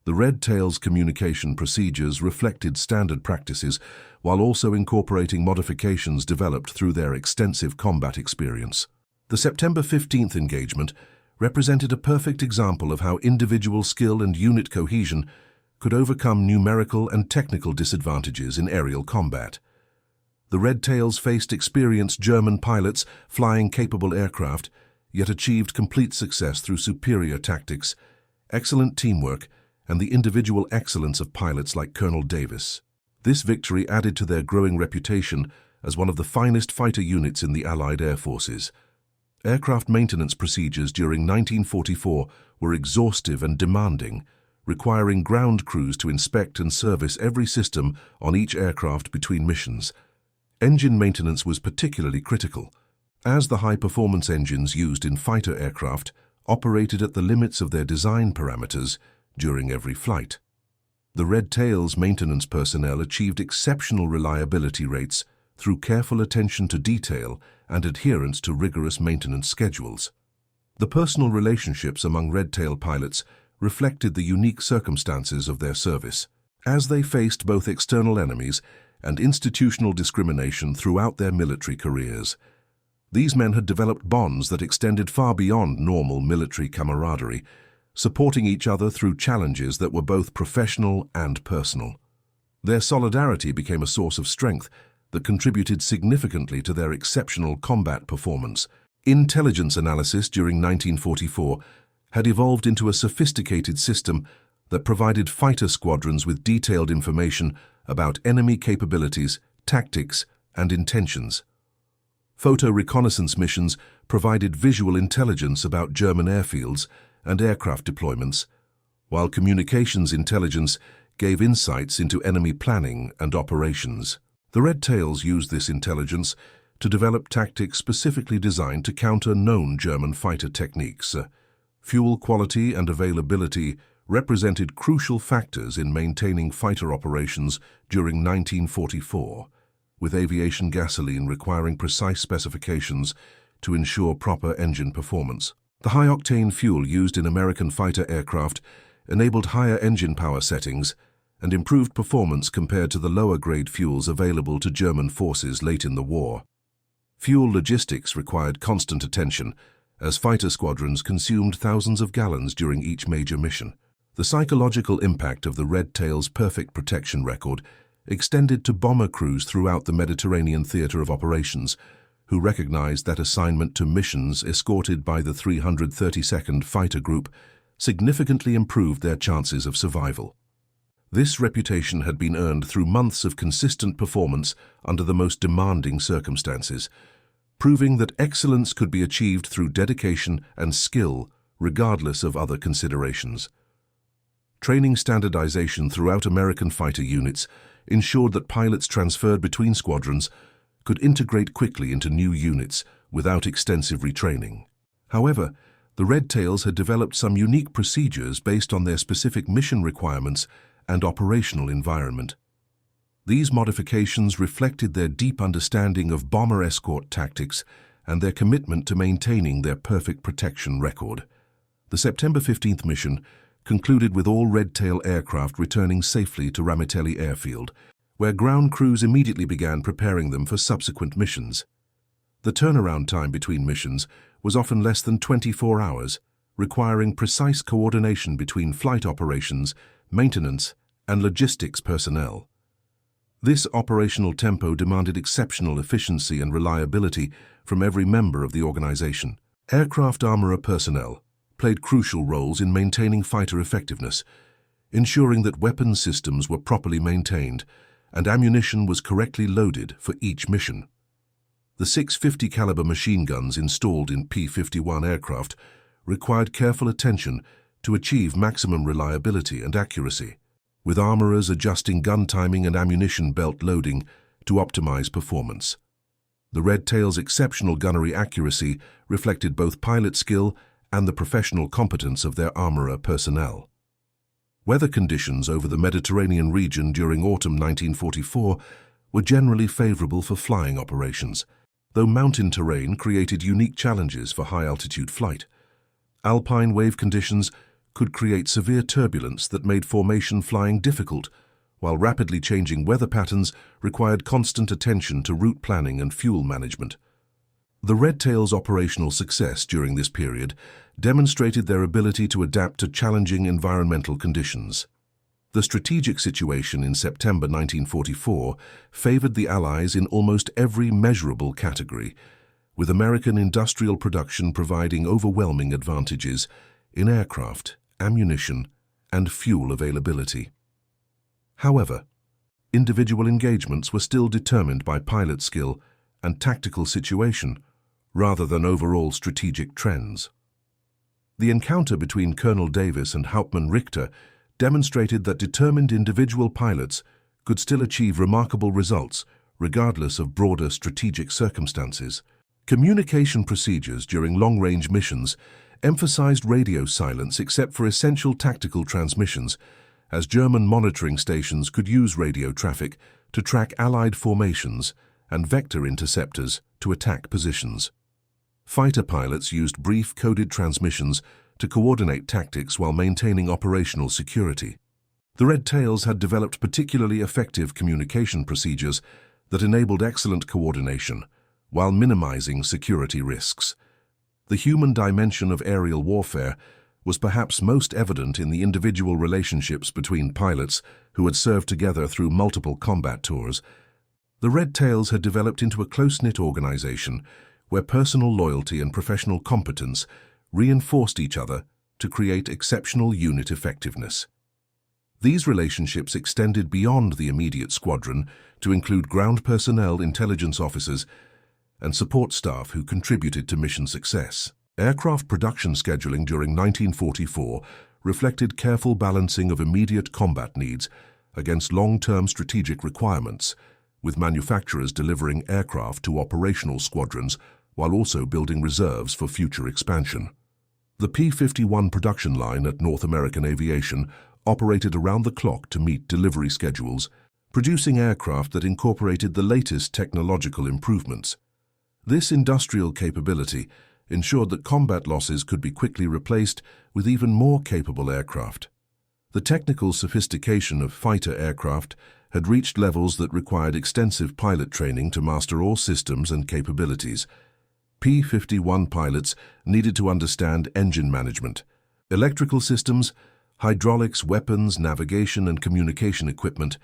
The Red Tail's communication procedures reflected standard practices while also incorporating modifications developed through their extensive combat experience. The September 15th engagement represented a perfect example of how individual skill and unit cohesion could overcome numerical and technical disadvantages in aerial combat. The Red Tails faced experienced German pilots flying capable aircraft, yet achieved complete success through superior tactics, excellent teamwork, and the individual excellence of pilots like Colonel Davis. This victory added to their growing reputation as one of the finest fighter units in the Allied air forces. Aircraft maintenance procedures during 1944 were exhaustive and demanding, requiring ground crews to inspect and service every system on each aircraft between missions. Engine maintenance was particularly critical, as the high-performance engines used in fighter aircraft operated at the limits of their design parameters during every flight. The Red Tail's maintenance personnel achieved exceptional reliability rates through careful attention to detail and adherence to rigorous maintenance schedules. The personal relationships among Red Tail pilots reflected the unique circumstances of their service, as they faced both external enemies and institutional discrimination throughout their military careers. These men had developed bonds that extended far beyond normal military camaraderie, supporting each other through challenges that were both professional and personal. Their solidarity became a source of strength that contributed significantly to their exceptional combat performance. Intelligence analysis during 1944 had evolved into a sophisticated system that provided fighter squadrons with detailed information about enemy capabilities, tactics, and intentions. Photo reconnaissance missions provided visual intelligence about German airfields and aircraft deployments, while communications intelligence gave insights into enemy planning and operations. The Red Tails used this intelligence to develop tactics specifically designed to counter known German fighter techniques. Fuel quality and availability represented crucial factors in maintaining fighter operations during 1944, with aviation gasoline requiring precise specifications to ensure proper engine performance. The high-octane fuel used in American fighter aircraft enabled higher engine power settings and improved performance compared to the lower-grade fuels available to German forces late in the war. Fuel logistics required constant attention, as fighter squadrons consumed thousands of gallons during each major mission. The psychological impact of the Red Tail's perfect protection record extended to bomber crews throughout the Mediterranean theater of operations, who recognized that assignment to missions escorted by the 332nd Fighter Group significantly improved their chances of survival. This reputation had been earned through months of consistent performance under the most demanding circumstances, proving that excellence could be achieved through dedication and skill regardless of other considerations. Training standardization throughout American fighter units ensured that pilots transferred between squadrons could integrate quickly into new units without extensive retraining. However, the Red Tails had developed some unique procedures based on their specific mission requirements and operational environment. These modifications reflected their deep understanding of bomber escort tactics and their commitment to maintaining their perfect protection record. The September 15th mission concluded with all Red Tail aircraft returning safely to Ramitelli Airfield, where ground crews immediately began preparing them for subsequent missions. The turnaround time between missions was often less than 24 hours, requiring precise coordination between flight operations, maintenance, and logistics personnel. This operational tempo demanded exceptional efficiency and reliability from every member of the organization. Aircraft armorer personnel played crucial roles in maintaining fighter effectiveness, ensuring that weapons systems were properly maintained and ammunition was correctly loaded for each mission. The 650 caliber machine guns installed in P-51 aircraft required careful attention to achieve maximum reliability and accuracy, with armorers adjusting gun timing and ammunition belt loading to optimize performance. The Red Tail's exceptional gunnery accuracy reflected both pilot skill and the professional competence of their armorer personnel. Weather conditions over the Mediterranean region during autumn 1944 were generally favorable for flying operations, though mountain terrain created unique challenges for high-altitude flight. Alpine wave conditions could create severe turbulence that made formation flying difficult, while rapidly changing weather patterns required constant attention to route planning and fuel management. The Red Tail's operational success during this period demonstrated their ability to adapt to challenging environmental conditions. The strategic situation in September 1944 favored the Allies in almost every measurable category, with American industrial production providing overwhelming advantages in aircraft, ammunition, and fuel availability. However, individual engagements were still determined by pilot skill and tactical situation, rather than overall strategic trends. The encounter between Colonel Davis and Hauptmann Richter demonstrated that determined individual pilots could still achieve remarkable results regardless of broader strategic circumstances. Communication procedures during long-range missions emphasized radio silence except for essential tactical transmissions, as German monitoring stations could use radio traffic to track Allied formations and vector interceptors to attack positions. Fighter pilots used brief coded transmissions to coordinate tactics while maintaining operational security. The Red Tails had developed particularly effective communication procedures that enabled excellent coordination while minimizing security risks. The human dimension of aerial warfare was perhaps most evident in the individual relationships between pilots who had served together through multiple combat tours. The Red Tails had developed into a close-knit organization where personal loyalty and professional competence reinforced each other to create exceptional unit effectiveness. These relationships extended beyond the immediate squadron to include ground personnel, intelligence officers, and support staff who contributed to mission success. Aircraft production scheduling during 1944 reflected careful balancing of immediate combat needs against long-term strategic requirements, with manufacturers delivering aircraft to operational squadrons while also building reserves for future expansion. The P-51 production line at North American Aviation operated around the clock to meet delivery schedules, producing aircraft that incorporated the latest technological improvements. This industrial capability ensured that combat losses could be quickly replaced with even more capable aircraft. The technical sophistication of fighter aircraft had reached levels that required extensive pilot training to master all systems and capabilities. P-51 pilots needed to understand engine management, electrical systems, hydraulics, weapons, navigation, and communication equipment,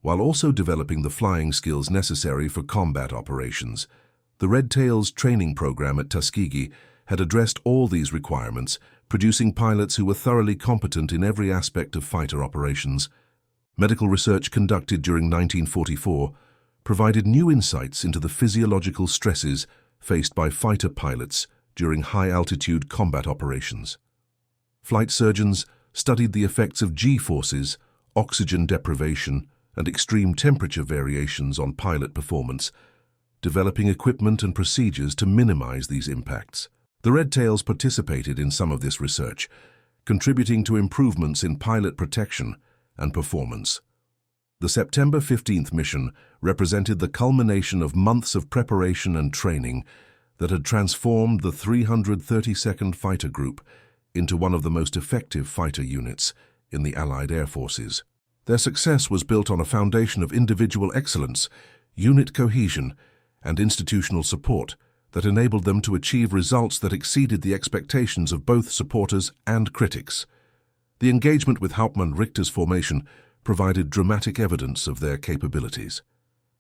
while also developing the flying skills necessary for combat operations. The Red Tails training program at Tuskegee had addressed all these requirements, producing pilots who were thoroughly competent in every aspect of fighter operations. Medical research conducted during 1944 provided new insights into the physiological stresses faced by fighter pilots during high-altitude combat operations. Flight surgeons studied the effects of G-forces, oxygen deprivation, and extreme temperature variations on pilot performance, developing equipment and procedures to minimize these impacts. The Red Tails participated in some of this research, contributing to improvements in pilot protection and performance. The September 15th mission represented the culmination of months of preparation and training that had transformed the 332nd Fighter Group into one of the most effective fighter units in the Allied Air Forces. Their success was built on a foundation of individual excellence, unit cohesion, and institutional support that enabled them to achieve results that exceeded the expectations of both supporters and critics. The engagement with Hauptmann Richter's formation provided dramatic evidence of their capabilities.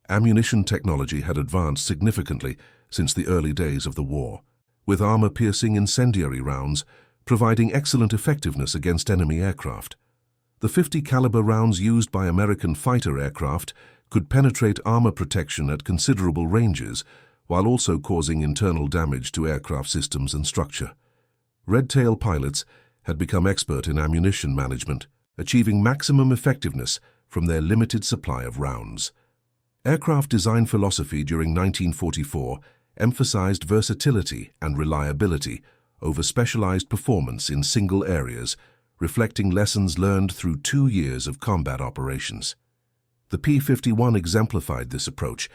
Ammunition technology had advanced significantly since the early days of the war, with armor-piercing incendiary rounds providing excellent effectiveness against enemy aircraft. The .50 caliber rounds used by American fighter aircraft could penetrate armor protection at considerable ranges, while also causing internal damage to aircraft systems and structure. Red Tail pilots had become expert in ammunition management, achieving maximum effectiveness from their limited supply of rounds. Aircraft design philosophy during 1944 emphasized versatility and reliability over specialized performance in single areas, reflecting lessons learned through 2 years of combat operations. The P-51 exemplified this approach,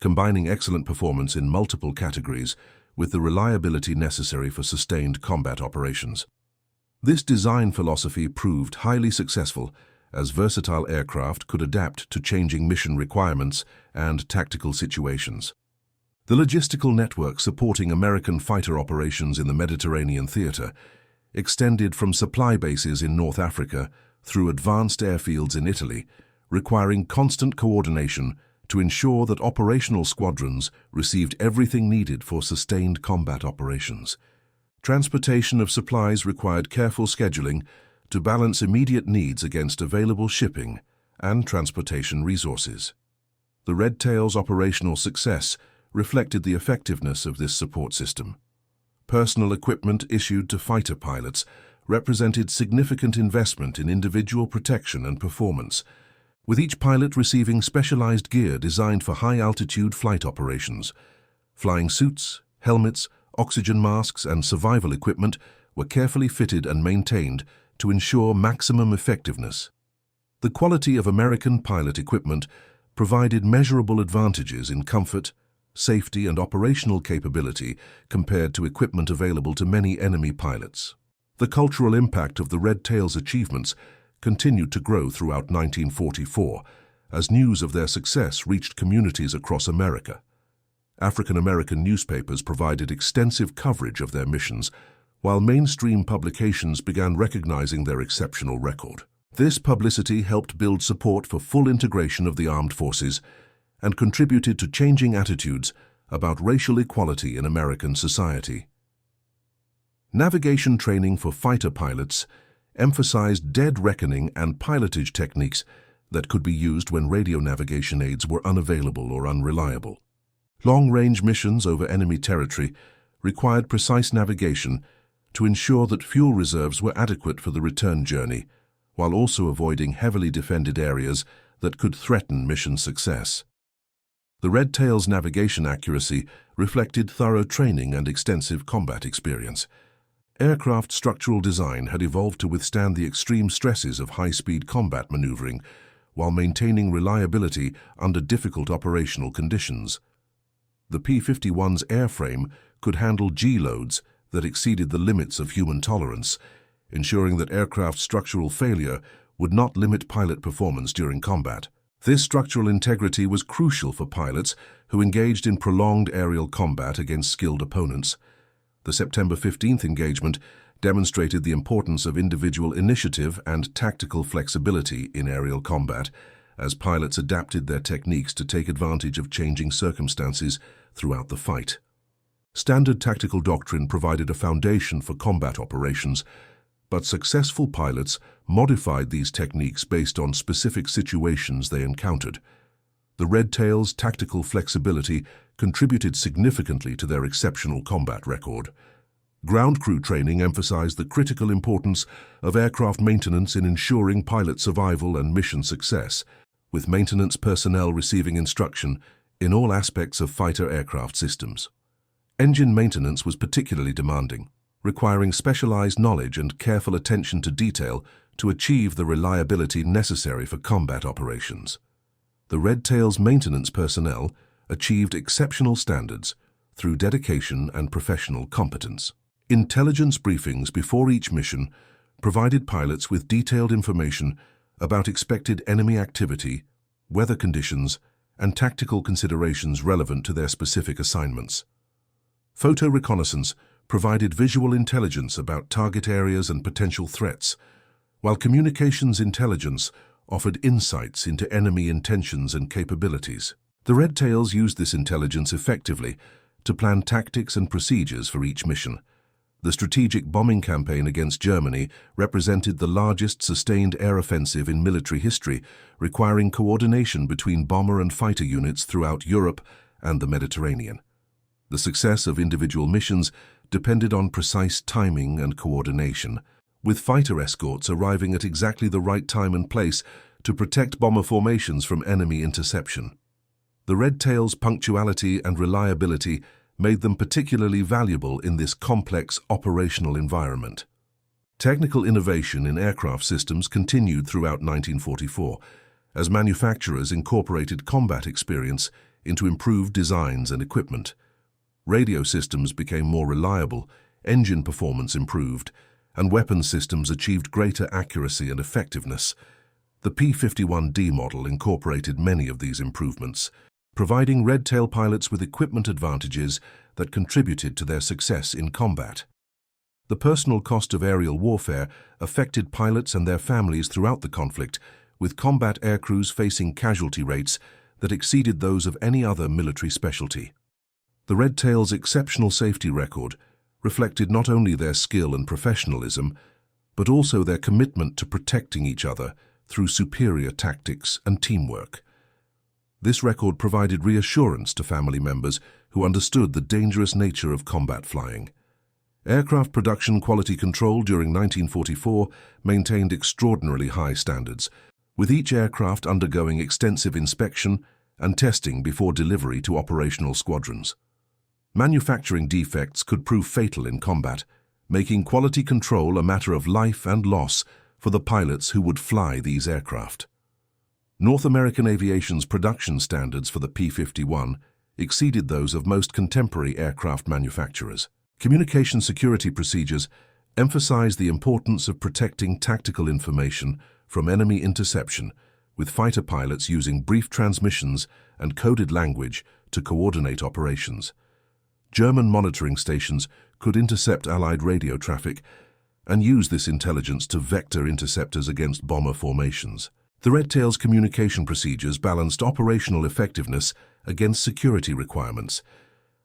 combining excellent performance in multiple categories with the reliability necessary for sustained combat operations. This design philosophy proved highly successful, as versatile aircraft could adapt to changing mission requirements and tactical situations. The logistical network supporting American fighter operations in the Mediterranean theater extended from supply bases in North Africa through advanced airfields in Italy, requiring constant coordination to ensure that operational squadrons received everything needed for sustained combat operations. Transportation of supplies required careful scheduling to balance immediate needs against available shipping and transportation resources. The Red Tail's operational success reflected the effectiveness of this support system. Personal equipment issued to fighter pilots represented significant investment in individual protection and performance, with each pilot receiving specialized gear designed for high-altitude flight operations. Flying suits, helmets, oxygen masks, and survival equipment were carefully fitted and maintained to ensure maximum effectiveness. The quality of American pilot equipment provided measurable advantages in comfort, safety, and operational capability compared to equipment available to many enemy pilots. The cultural impact of the Red Tail's achievements continued to grow throughout 1944 as news of their success reached communities across America. African American newspapers provided extensive coverage of their missions, while mainstream publications began recognizing their exceptional record. This publicity helped build support for full integration of the armed forces and contributed to changing attitudes about racial equality in American society. Navigation training for fighter pilots emphasized dead reckoning and pilotage techniques that could be used when radio navigation aids were unavailable or unreliable. Long-range missions over enemy territory required precise navigation to ensure that fuel reserves were adequate for the return journey, while also avoiding heavily defended areas that could threaten mission success. The Red Tail's navigation accuracy reflected thorough training and extensive combat experience. Aircraft structural design had evolved to withstand the extreme stresses of high-speed combat maneuvering while maintaining reliability under difficult operational conditions. The P-51's airframe could handle G-loads that exceeded the limits of human tolerance, ensuring that aircraft structural failure would not limit pilot performance during combat. This structural integrity was crucial for pilots who engaged in prolonged aerial combat against skilled opponents. The September 15th engagement demonstrated the importance of individual initiative and tactical flexibility in aerial combat, as pilots adapted their techniques to take advantage of changing circumstances throughout the fight. Standard tactical doctrine provided a foundation for combat operations, but successful pilots modified these techniques based on specific situations they encountered. The Red Tail's tactical flexibility contributed significantly to their exceptional combat record. Ground crew training emphasized the critical importance of aircraft maintenance in ensuring pilot survival and mission success, with maintenance personnel receiving instruction in all aspects of fighter aircraft systems. Engine maintenance was particularly demanding, requiring specialized knowledge and careful attention to detail to achieve the reliability necessary for combat operations. The Red Tail's maintenance personnel achieved exceptional standards through dedication and professional competence. Intelligence briefings before each mission provided pilots with detailed information about expected enemy activity, weather conditions, and tactical considerations relevant to their specific assignments. Photo reconnaissance provided visual intelligence about target areas and potential threats, while communications intelligence offered insights into enemy intentions and capabilities. The Red Tails used this intelligence effectively to plan tactics and procedures for each mission. The strategic bombing campaign against Germany represented the largest sustained air offensive in military history, requiring coordination between bomber and fighter units throughout Europe and the Mediterranean. The success of individual missions depended on precise timing and coordination, with fighter escorts arriving at exactly the right time and place to protect bomber formations from enemy interception. The Red Tail's punctuality and reliability made them particularly valuable in this complex operational environment. Technical innovation in aircraft systems continued throughout 1944, as manufacturers incorporated combat experience into improved designs and equipment. Radio systems became more reliable, engine performance improved, and weapon systems achieved greater accuracy and effectiveness. The P-51D model incorporated many of these improvements, providing Red Tail pilots with equipment advantages that contributed to their success in combat. The personal cost of aerial warfare affected pilots and their families throughout the conflict, with combat aircrews facing casualty rates that exceeded those of any other military specialty. The Red Tail's exceptional safety record reflected not only their skill and professionalism, but also their commitment to protecting each other through superior tactics and teamwork. This record provided reassurance to family members who understood the dangerous nature of combat flying. Aircraft production quality control during 1944 maintained extraordinarily high standards, with each aircraft undergoing extensive inspection and testing before delivery to operational squadrons. Manufacturing defects could prove fatal in combat, making quality control a matter of life and loss for the pilots who would fly these aircraft. North American aviation's production standards for the P-51 exceeded those of most contemporary aircraft manufacturers. Communication security procedures emphasized the importance of protecting tactical information from enemy interception, with fighter pilots using brief transmissions and coded language to coordinate operations. German monitoring stations could intercept Allied radio traffic and use this intelligence to vector interceptors against bomber formations. The Red Tail's communication procedures balanced operational effectiveness against security requirements.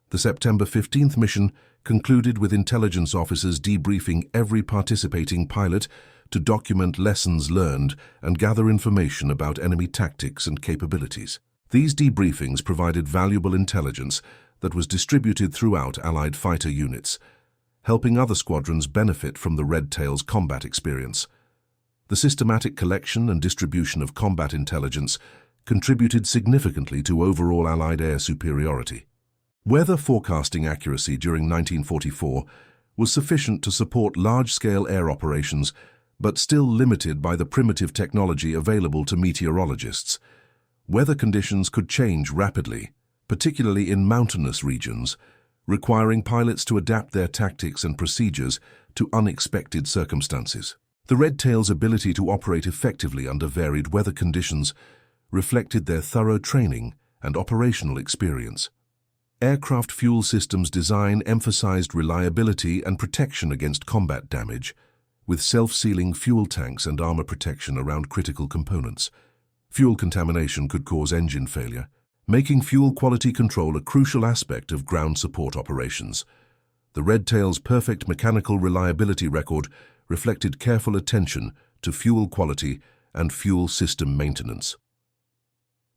The September 15th mission concluded with intelligence officers debriefing every participating pilot to document lessons learned and gather information about enemy tactics and capabilities. These debriefings provided valuable intelligence that was distributed throughout Allied fighter units, helping other squadrons benefit from the Red Tail's combat experience. The systematic collection and distribution of combat intelligence contributed significantly to overall Allied air superiority. Weather forecasting accuracy during 1944 was sufficient to support large-scale air operations, but still limited by the primitive technology available to meteorologists. Weather conditions could change rapidly, particularly in mountainous regions, requiring pilots to adapt their tactics and procedures to unexpected circumstances. The Red Tail's ability to operate effectively under varied weather conditions reflected their thorough training and operational experience. Aircraft fuel systems design emphasized reliability and protection against combat damage, with self-sealing fuel tanks and armor protection around critical components. Fuel contamination could cause engine failure, making fuel quality control a crucial aspect of ground support operations. The Red Tail's perfect mechanical reliability record reflected careful attention to fuel quality and fuel system maintenance.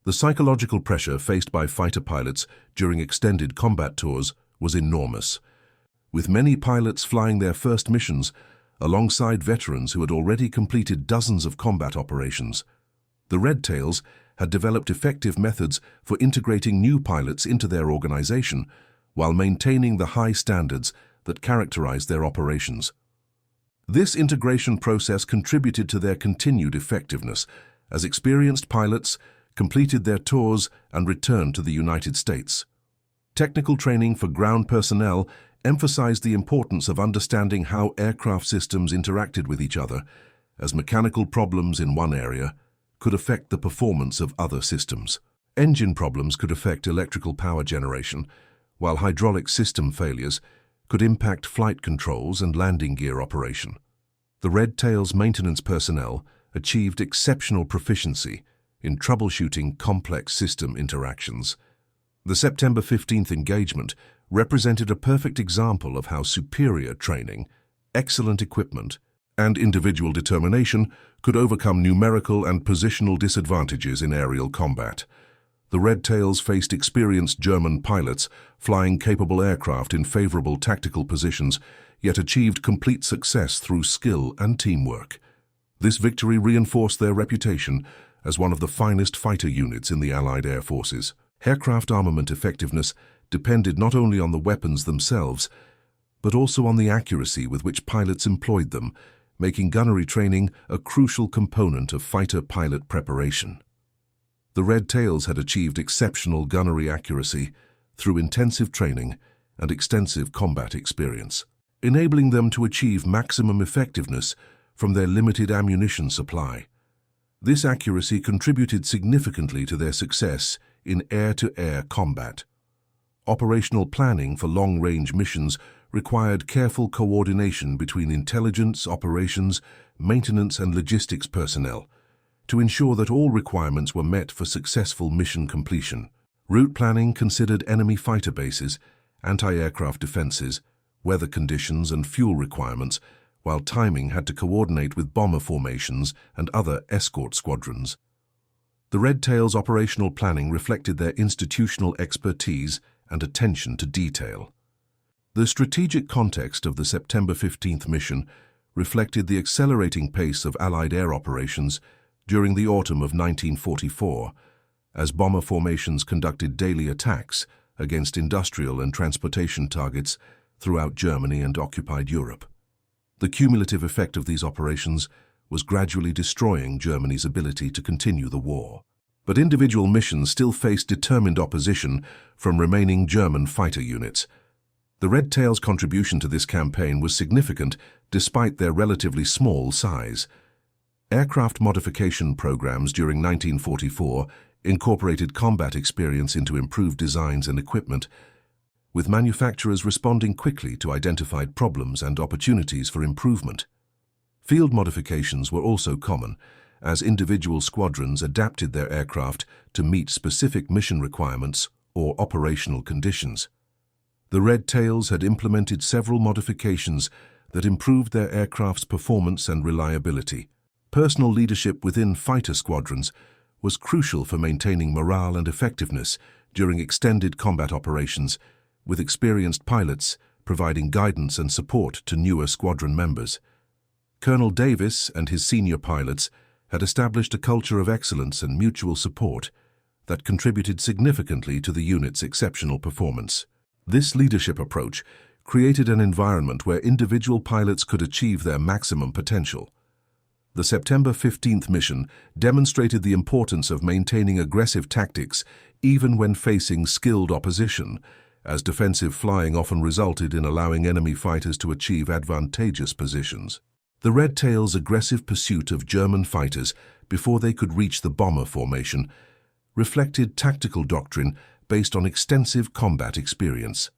The psychological pressure faced by fighter pilots during extended combat tours was enormous, with many pilots flying their first missions alongside veterans who had already completed dozens of combat operations. The Red Tails had developed effective methods for integrating new pilots into their organization while maintaining the high standards that characterized their operations. This integration process contributed to their continued effectiveness as experienced pilots completed their tours and returned to the United States. Technical training for ground personnel emphasized the importance of understanding how aircraft systems interacted with each other, as mechanical problems in one area could affect the performance of other systems. Engine problems could affect electrical power generation, while hydraulic system failures could impact flight controls and landing gear operation. The Red Tail's maintenance personnel achieved exceptional proficiency in troubleshooting complex system interactions. The September 15th engagement represented a perfect example of how superior training, excellent equipment, and individual determination could overcome numerical and positional disadvantages in aerial combat. The Red Tails faced experienced German pilots flying capable aircraft in favorable tactical positions, yet achieved complete success through skill and teamwork. This victory reinforced their reputation as one of the finest fighter units in the Allied air forces. Aircraft armament effectiveness depended not only on the weapons themselves, but also on the accuracy with which pilots employed them, making gunnery training a crucial component of fighter pilot preparation. The Red Tails had achieved exceptional gunnery accuracy through intensive training and extensive combat experience. enabling them to achieve maximum effectiveness from their limited ammunition supply. This accuracy contributed significantly to their success in air-to-air combat. Operational planning for long-range missions required careful coordination between intelligence, operations, maintenance, and logistics personnel to ensure that all requirements were met for successful mission completion. Route planning considered enemy fighter bases, anti-aircraft defenses, weather conditions, and fuel requirements, while timing had to coordinate with bomber formations and other escort squadrons. The Red Tails' operational planning reflected their institutional expertise and attention to detail. The strategic context of the September 15th mission reflected the accelerating pace of Allied air operations during the autumn of 1944, as bomber formations conducted daily attacks against industrial and transportation targets throughout Germany and occupied Europe. The cumulative effect of these operations was gradually destroying Germany's ability to continue the war. But individual missions still faced determined opposition from remaining German fighter units. The Red Tails' contribution to this campaign was significant despite their relatively small size. Aircraft modification programs during 1944 incorporated combat experience into improved designs and equipment, with manufacturers responding quickly to identified problems and opportunities for improvement. Field modifications were also common, as individual squadrons adapted their aircraft to meet specific mission requirements or operational conditions. The Red Tails had implemented several modifications that improved their aircraft's performance and reliability. Personal leadership within fighter squadrons was crucial for maintaining morale and effectiveness during extended combat operations, with experienced pilots providing guidance and support to newer squadron members. Colonel Davis and his senior pilots had established a culture of excellence and mutual support that contributed significantly to the unit's exceptional performance. This leadership approach created an environment where individual pilots could achieve their maximum potential. The September 15th mission demonstrated the importance of maintaining aggressive tactics even when facing skilled opposition, as defensive flying often resulted in allowing enemy fighters to achieve advantageous positions. The Red Tails' aggressive pursuit of German fighters before they could reach the bomber formation reflected tactical doctrine based on extensive combat experience.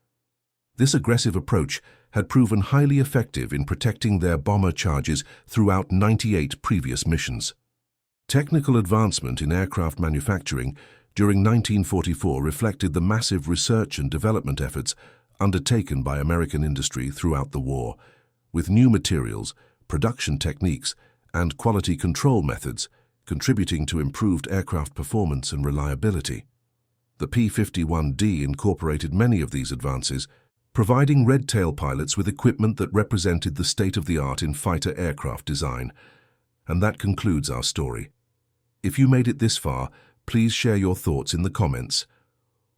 This aggressive approach had proven highly effective in protecting their bomber charges throughout 98 previous missions. Technical advancement in aircraft manufacturing during 1944 reflected the massive research and development efforts undertaken by American industry throughout the war, with new materials, production techniques, and quality control methods contributing to improved aircraft performance and reliability. The P-51D incorporated many of these advances, providing Red Tail pilots with equipment that represented the state-of-the-art in fighter aircraft design. And that concludes our story. If you made it this far, please share your thoughts in the comments.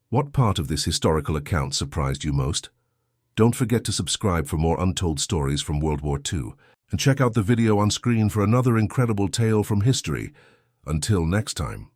What part of this historical account surprised you most? Don't forget to subscribe for more untold stories from World War II, and check out the video on screen for another incredible tale from history. Until next time.